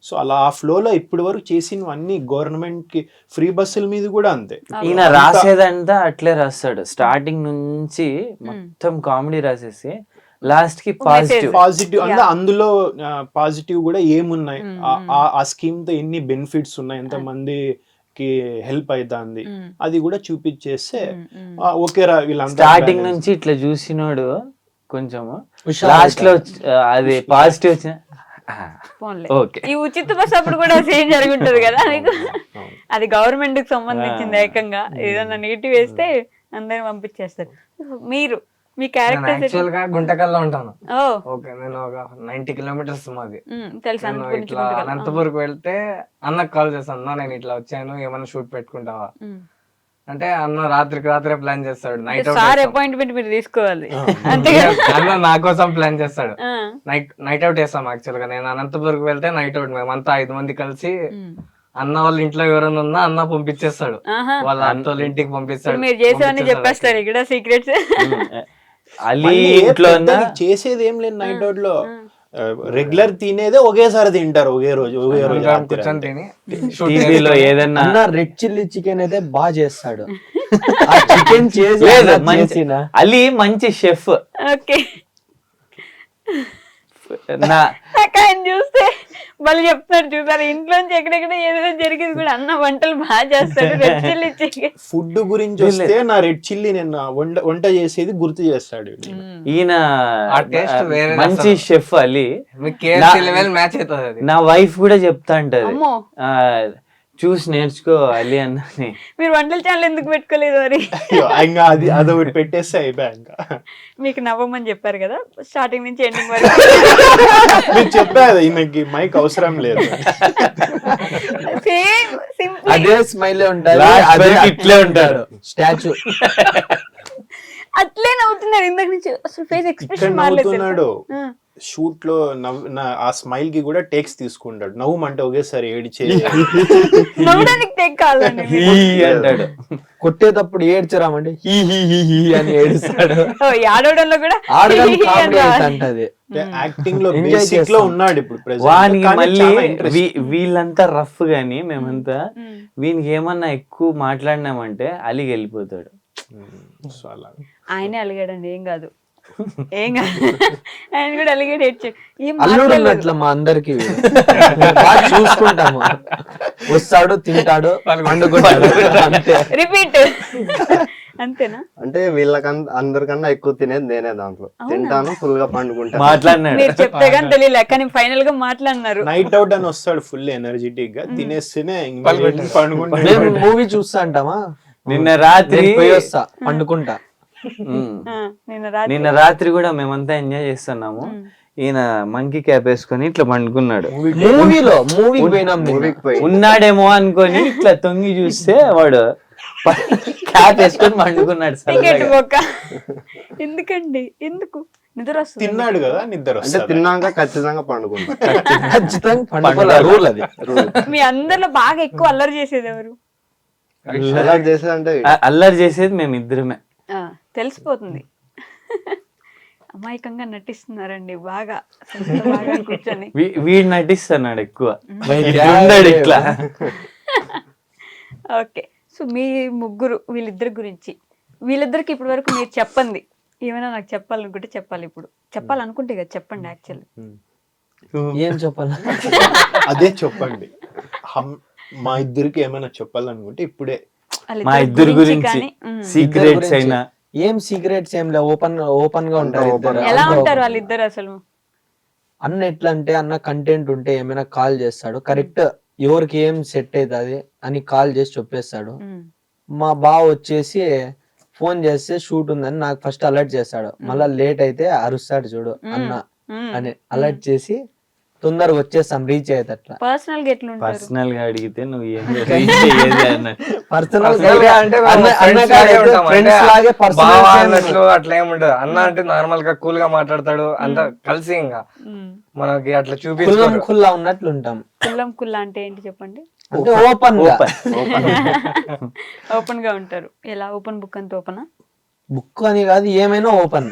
[SPEAKER 2] సో అలా ఆ ఫ్లోలో ఇప్పటి వరకు చేసినవన్నీ గవర్నమెంట్ కి ఫ్రీ బస్సుల మీద కూడా అంతే.
[SPEAKER 3] ఈయన రాసేదంతా అట్లే రాస్తాడు, స్టార్టింగ్ నుంచి మొత్తం కామెడీ రాసేసి లాస్ట్ కి
[SPEAKER 2] పాజిటివ్ అంటే అందులో పాజిటివ్ కూడా ఏమున్నాయి, ఆ స్కీమ్ తో ఎన్ని బెనిఫిట్స్ ఉన్నాయి, ఎంత మంది కి హెల్ప్ అవుతుంది, అది కూడా చూపించేస్తే ఓకేరా వీళ్ళంతా.
[SPEAKER 3] స్టార్టింగ్ నుంచి ఇట్లా చూసినోడు కొంచెం లాస్ట్ లో అది పాజిటివ్ వచ్చిన
[SPEAKER 5] ఈ ఉచిత బస్ అప్పుడు కూడా సేమ్ జరుగుంటది కదా మీకు. అది గవర్నమెంట్ కి సంబంధించింది. ఏకంగా ఏదన్నా నెగిటివ్ వేస్తే అందరిని పంపించేస్తారు. మీరు మీ క్యారెక్టర్
[SPEAKER 7] యాక్చువల్ గా గుంటకల్లో ఉంటాను. ఓకే, నేను ఒక 90 కిలోమీటర్స్ మాది. ఇట్లా అనంతపురం వెళ్తే అన్నకు కాల్ చేస్తాను, నేను ఇట్లా వచ్చాను, ఏమైనా షూట్ పెట్టుకుంటావా? అంటే అన్న రాత్రికి రాత్రే ప్లాన్ చేస్తాడు, నైట్
[SPEAKER 5] సార్
[SPEAKER 7] అవుట్
[SPEAKER 5] అపాయింట్మెంట్ మీరు తీసుకోవాలి అంతే కదా.
[SPEAKER 7] అన్న నా కోసం ప్లాన్ చేస్తాడు.
[SPEAKER 5] ఆ.
[SPEAKER 7] నైట్ అవుట్ వేస్తాం యాక్చువల్ గా. నేను అనంతపురం వెళ్తే నైట్ అవుట్, మేమంతా 5 మంది కలిసి అన్న వాళ్ళ ఇంట్లో ఎవరైనా ఉన్నా అన్న పంపించేస్తాడు,
[SPEAKER 5] ఆహా.
[SPEAKER 7] వాళ్ళ అత్త వాళ్ళ ఇంటికి పంపిస్తాడు.
[SPEAKER 5] మీరు చేసేవన్నీ చెప్పేస్తారు ఇక్కడ సీక్రెట్స్.
[SPEAKER 3] అలీ
[SPEAKER 2] మళ్ళీ
[SPEAKER 3] ఇంట్లో
[SPEAKER 2] పెద్దగా చేసేది ఏం లేదు నైట్ అవుట్ లో. రెగ్యులర్ తినేదే ఒకేసారి తింటారు, ఒకే రోజు
[SPEAKER 7] అందరం కూర్చొని తిని
[SPEAKER 3] టీవీలో ఏదన్నా
[SPEAKER 4] అన్న రెడ్ చిల్లీ చికెన్ అయితే బాగా చేస్తాడు. ఆ చికెన్ చేసి
[SPEAKER 3] లేదు,
[SPEAKER 4] అన్న చేసిన
[SPEAKER 3] అలీ మంచి షెఫ్.
[SPEAKER 5] ఓకే,
[SPEAKER 3] నా
[SPEAKER 5] నాకు ఆయన చూస్తే వాళ్ళు చెప్తారు చూసారు, ఇంట్లోంచి ఎక్కడెక్కడ ఏదైనా జరిగేది కూడా అన్న వంటలు బాగా చేస్తాడు. రెడ్ చిల్లీ చికెన్
[SPEAKER 2] ఫుడ్ గురించి వస్తే నా రెడ్ చిల్లీ నేను వంట చేసేది గుర్తు చేస్తాడు.
[SPEAKER 3] ఈయన
[SPEAKER 7] ఆ టేస్ట్ వేరే
[SPEAKER 3] మంచి
[SPEAKER 7] అసలు.
[SPEAKER 3] షెఫ్ అలీ.
[SPEAKER 7] మీకు KFC లెవెల్ మ్యాచ్ అవుతుంది అది.
[SPEAKER 3] నా వైఫ్ కూడా చెప్తా ఉంటది,
[SPEAKER 5] అమ్మో.
[SPEAKER 3] చూసి నేర్చుకో అలీ అన్నని.
[SPEAKER 5] మీరు వంటల ఛానల్ ఎందుకు పెట్టుకోలేదు మరి?
[SPEAKER 2] ఇంకా అదొకటి పెట్టేస్తే అయిపోయా. ఇంకా
[SPEAKER 5] మీకు నవ్వమని చెప్పారు కదా స్టార్టింగ్ నుంచి ఎండింగ్ వరకు.
[SPEAKER 2] మీరు చెప్పారు ఈయనకి మైక్ అవసరం లేదు.
[SPEAKER 5] Same simple.
[SPEAKER 4] అదే స్మైల్ ఉంటాడు,
[SPEAKER 3] Last
[SPEAKER 4] అదే
[SPEAKER 3] వరకు ఇట్లే ఉంటాడు.
[SPEAKER 4] స్టాచ్యూ.
[SPEAKER 5] అట్లే నవ్వుతున్నారు ఇందాక నుంచి, అసలు ఫేస్
[SPEAKER 2] ఇక్కడ
[SPEAKER 5] ఎక్స్ప్రెషన్ మారలేదు.
[SPEAKER 2] నవ్వుతున్నాడు. షూట్ లో ఆ స్మైల్ కి కూడా టేక్స్ తీసుకుంటాడు. నవ్వుమంటే ఒకేసారి ఏడిచే
[SPEAKER 5] నవ్వడానికి టేక్ కావాలండి.
[SPEAKER 3] ఈ అంటాడు.
[SPEAKER 4] కొట్టేటప్పుడు ఏడ్చరామంటే హీ హీ హీ హీ అని ఏడుస్తాడు.
[SPEAKER 5] ఆడవడంలో కూడా
[SPEAKER 4] ఆడగానే
[SPEAKER 5] అని
[SPEAKER 4] కామెడీ
[SPEAKER 5] రావాలి.
[SPEAKER 4] అంటది.
[SPEAKER 2] యాక్టింగ్ లో
[SPEAKER 4] Enjoy
[SPEAKER 2] బేసిక్ లో
[SPEAKER 4] చేస్తాం.
[SPEAKER 2] ఉన్నాడు ఇప్పుడు present.
[SPEAKER 3] వానికి
[SPEAKER 2] కానీ
[SPEAKER 3] మళ్ళీ
[SPEAKER 2] చాలా interest.
[SPEAKER 3] వీళ్ళంతా రఫ్ గాని మేమంతా వీనికి ఏమన్నా ఎక్కువ మాట్లాడినామంటే అలిగి వెళ్ళిపోతాడు.
[SPEAKER 2] So అలా.
[SPEAKER 5] ఆయనే అలిగాడండి, ఏం కాదు ఏం కాదు. ఆయన కూడా అలిగాడు, ఏడ్చాడు. ఏం
[SPEAKER 4] అల్లుడు
[SPEAKER 5] మాట్లాడలేదు.
[SPEAKER 4] ఉన్నట్ల మా అందరికి బాగా చూసుకుంటాము. వస్తాడు, తింటాడు, పండుకుంటాడు, అంతే.
[SPEAKER 5] రిపీట్ అంతేనా?
[SPEAKER 6] అంటే అందరికన్నా ఎక్కువ తినేది నేనే దాంట్లో. తింటాను, ఫుల్ గా పండుకుంటాను.
[SPEAKER 3] మాట్లాడినాడు.
[SPEAKER 5] మీరు చెప్తే కానీ తెలియలే, కానీ ఫైనల్ గా మాట్లాడినారు.
[SPEAKER 2] నైట్ అవుట్ అని వస్తాడు ఫుల్ ఎనర్జెటిక్ గా, తినేస్తేనే
[SPEAKER 4] మేము
[SPEAKER 2] పండుకుంటాడు.
[SPEAKER 4] మూవీ చూస్తా అంటామా,
[SPEAKER 3] నిన్న రాత్రి
[SPEAKER 4] నేను పోయి వస్తా, పండుకుంటా.
[SPEAKER 3] ఉమ్.
[SPEAKER 5] ఆ, నిన్న రాత్రి
[SPEAKER 3] నిన్న రాత్రి కూడా మేమంతా ఎంజాయ్ చేస్తున్నాము. ఈయన మంకీ క్యాప్ వేసుకొని ఇట్లా పండుకున్నాడు.
[SPEAKER 4] మూవీకి పోయినాం.
[SPEAKER 6] మూవీకి పోయి
[SPEAKER 3] ఉన్నాడేమో అనుకొని ఇట్లా తొంగి చూస్తే వాడు క్యాప్ వేసుకొని పండుకున్నాడు.
[SPEAKER 5] టికెట్
[SPEAKER 3] సరదాగా.
[SPEAKER 5] పోక ఎందుకండి, ఎందుకు నిద్ర వస్తుంది?
[SPEAKER 2] తిన్నాడు కదా, నిద్ర
[SPEAKER 6] అంటే
[SPEAKER 2] వస్తుంది.
[SPEAKER 6] తిన్నాక ఖచ్చితంగా పండుకుంటా.
[SPEAKER 4] ఖచ్చితంగా పండుకోవాలి, రూల్ అది.
[SPEAKER 5] మీ అందరిలో బాగా ఎక్కువ అల్లరి చేసేది ఎవరు?
[SPEAKER 6] అలర్ట్ చేసేదంటే
[SPEAKER 3] అల్లరి చేసేది మేము ఇద్దరమే.
[SPEAKER 5] ఆ, తెలిసిపోతుంది. అమాయకంగా నటిస్తున్నారండి బాగా, అసలు బాగా కూర్చొని.
[SPEAKER 3] వీడు నటిస్తున్నాడు ఎక్కువ.
[SPEAKER 4] బయట
[SPEAKER 3] ఉన్నాడు ఇట్లా.
[SPEAKER 5] ఓకే, సో మీ ముగ్గురు వీళ్ళిద్దరి గురించి, వీళ్ళిద్దరికి ఇప్పటి వరకు మీరు చెప్పండి ఏమైనా నాకు చెప్పాలనుకుంటే చెప్పాలి. ఇప్పుడు చెప్పాలనుకుంటే కదా చెప్పండి. యాక్చువల్లీ
[SPEAKER 4] ఏం చెప్పాలి?
[SPEAKER 2] అదే చెప్పండి. మా ఇద్దరికి ఏమైనా చెప్పాలనుకుంటే ఇప్పుడే.
[SPEAKER 3] మా ఇద్దరి గురించి సీక్రెట్స్ అయినా
[SPEAKER 4] ఏం సీక్రెట్స్ ఏం లేవు, ఓపెన్ గా ఉంటారు ఇద్దరు.
[SPEAKER 5] ఎలా ఉంటారు వాళ్ళిద్దరు అసలు?
[SPEAKER 4] అన్న ఎట్లా అంటే, అన్న కంటెంట్ ఉంటే ఏమైనా కాల్ చేస్తాడు, కరెక్ట్ ఎవరికి ఏం సెట్ అవుతుంది అని కాల్ చేసి చెప్పేస్తాడు. మా బావ వచ్చేసి ఫోన్ చేస్తే షూట్ ఉందని నాకు ఫస్ట్ అలర్ట్ చేస్తాడు. మళ్ళా లేట్ అయితే అరుస్తాడు చూడు అన్న అని అలర్ట్ చేసి తొందరగా వచ్చేస్తాం, రీచ్ అయ్యేది. అట్లా
[SPEAKER 5] పర్సనల్ గా ఎట్లుంటారు?
[SPEAKER 3] పర్సనల్ గా అడిగితే నువ్వు ఏం reach అయ్యేది అన్న.
[SPEAKER 4] పర్సనల్
[SPEAKER 7] అంటే
[SPEAKER 4] ఫ్రెండ్స్ లాగే
[SPEAKER 7] బావ
[SPEAKER 4] పర్సనల్
[SPEAKER 7] అన్నట్లు అట్లా ఏముంటది. అన్న అంటే నార్మల్ గా కూల్ గా మాట్లాడతాడు, అంతా కలిసి ఇంకా మనకి అట్లా చూపించుకోరు.
[SPEAKER 4] ఖుల్లా ఉన్నట్లు ఉంటాం.
[SPEAKER 5] కుల్లం కుల్లా అంటే ఏంటి చెప్పండి?
[SPEAKER 4] అంటే ఓపెన్ గా,
[SPEAKER 5] ఓపెన్ గా ఉంటారు. ఎలా ఓపెన్ బుక్ అంత ఓపెనా?
[SPEAKER 4] బుక్ అని కాదు, ఏమైనా ఓపెన్.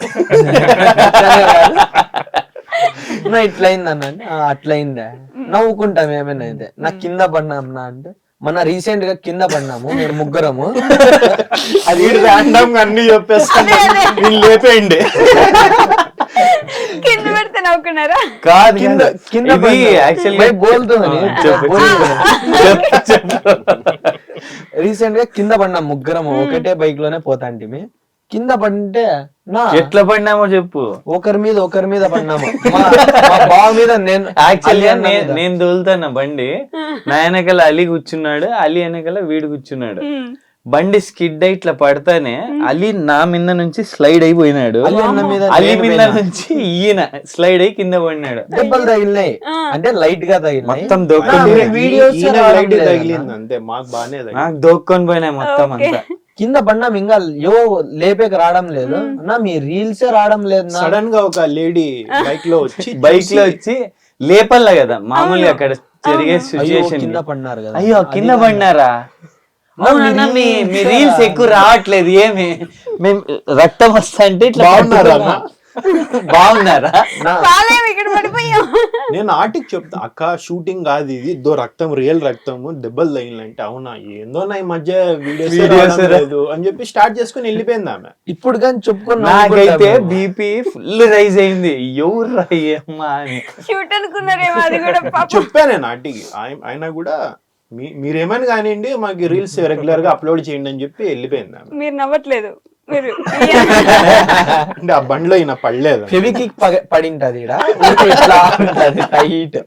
[SPEAKER 4] ఇట్లయింది అన్న అంటే అట్లయిందా, నవ్వుకుంటాం. ఏమైనా అయితే నాకు కింద పడినా అంటే, మన రీసెంట్ గా కింద పడినాము మేము ముగ్గురము.
[SPEAKER 2] అది ర్యాండమ్ గా అన్ని చెప్పేస్తాను, నేను లేపేయండి.
[SPEAKER 5] కింద పెడితే నవ్వుకున్నారా?
[SPEAKER 3] కాదు
[SPEAKER 4] కింద కింద
[SPEAKER 3] ఇది actually-
[SPEAKER 4] రీసెంట్ గా కింద పడినాం ముగ్గురము, ఒకటే బైక్ లోనే పోతాంటిమి. కింద పడింటే
[SPEAKER 3] ఎట్లా పడినామో చెప్పు.
[SPEAKER 4] ఒకరి మీద పడినాము. మా బావ మీద నేను
[SPEAKER 3] యాక్చువల్గా నేను దోలుతాను బండి. నా వెనకాల అలీ కూర్చున్నాడు, అలీ వెనకాల వీడు కూర్చున్నాడు. బండి స్కిడ్ అయి ఇట్లా పడతానే అలీ నా మీద నుంచి స్లైడ్ అయిపోయినాడు. అలీ మీద నుంచి ఈయన స్లైడ్ అయి కింద పడినాడు.
[SPEAKER 4] దెబ్బలు తగిలినాయి, అంటే లైట్ గా తగిలినాయి.
[SPEAKER 3] మొత్తం దోక్కొని
[SPEAKER 4] వీడియోస్
[SPEAKER 2] ఈయన లైట్ తగిలింది అంతే, మాకు బానే తగిలింది.
[SPEAKER 3] నాకు దోక్కొని పోయినాయి మొత్తం అంతా.
[SPEAKER 4] కింద పడినాం ఇంకా లేపేకి రావడం లేదు అన్న, మీ రీల్సే రావడం లేదు నా.
[SPEAKER 2] సడన్ గా ఒక లేడీ బైక్ లో వచ్చి
[SPEAKER 3] బైక్ లో వచ్చి లేపల్లా కదా మామూలుగా అక్కడ జరిగే
[SPEAKER 4] అయ్యో,
[SPEAKER 3] సిచ్యుయేషన్.
[SPEAKER 4] కింద పడినారు కదా.
[SPEAKER 3] అయ్యో కింద పడినారా? అవునన్నా, మీ రీల్స్ ఎక్కువ రావట్లేదు ఏమి? మేము రక్తం వస్తా అంటే ఇట్లా
[SPEAKER 2] బాగున్నారా అన్న?
[SPEAKER 3] బాగున్నారా?
[SPEAKER 5] బాలేము, ఇక్కడ పడిపోయాం.
[SPEAKER 2] నేను ఆటికి చెప్తా, అక్క షూటింగ్ కాదు ఇది, ఇదో రక్తం, రియల్ రక్తము, దెబ్బలు తగిలినంటే అవునా ఏందో నా ఈ మధ్య వీడియోస్ లేదు అని చెప్పి స్టార్ట్ చేసుకుని వెళ్ళిపోయింది ఆమె.
[SPEAKER 4] ఇప్పుడు కానీ చెప్పుకున్నా
[SPEAKER 3] నాకైతే బీపీ ఫుల్ రైజ్ అయింది, ఎవరు అయ్యమ్మా అని.
[SPEAKER 5] షూట్ అనుకున్నారేమో, అది కూడా పాపం.
[SPEAKER 2] చెప్పాను నేను ఆటికి, ఆయన కూడా మీరేమని కానివ్వండి మాకు రీల్స్ రెగ్యులర్ గా అప్లోడ్ చేయండి అని చెప్పి వెళ్ళిపోయింది ఆమె.
[SPEAKER 5] మీరు నవ్వట్లేదు, మీరు
[SPEAKER 2] అంటే ఆ బండిలో ఈయన పడలేదు.
[SPEAKER 4] ఫెవికిక్ పడింటది ఈడ, ఇట్లా ఉంటది టైట్.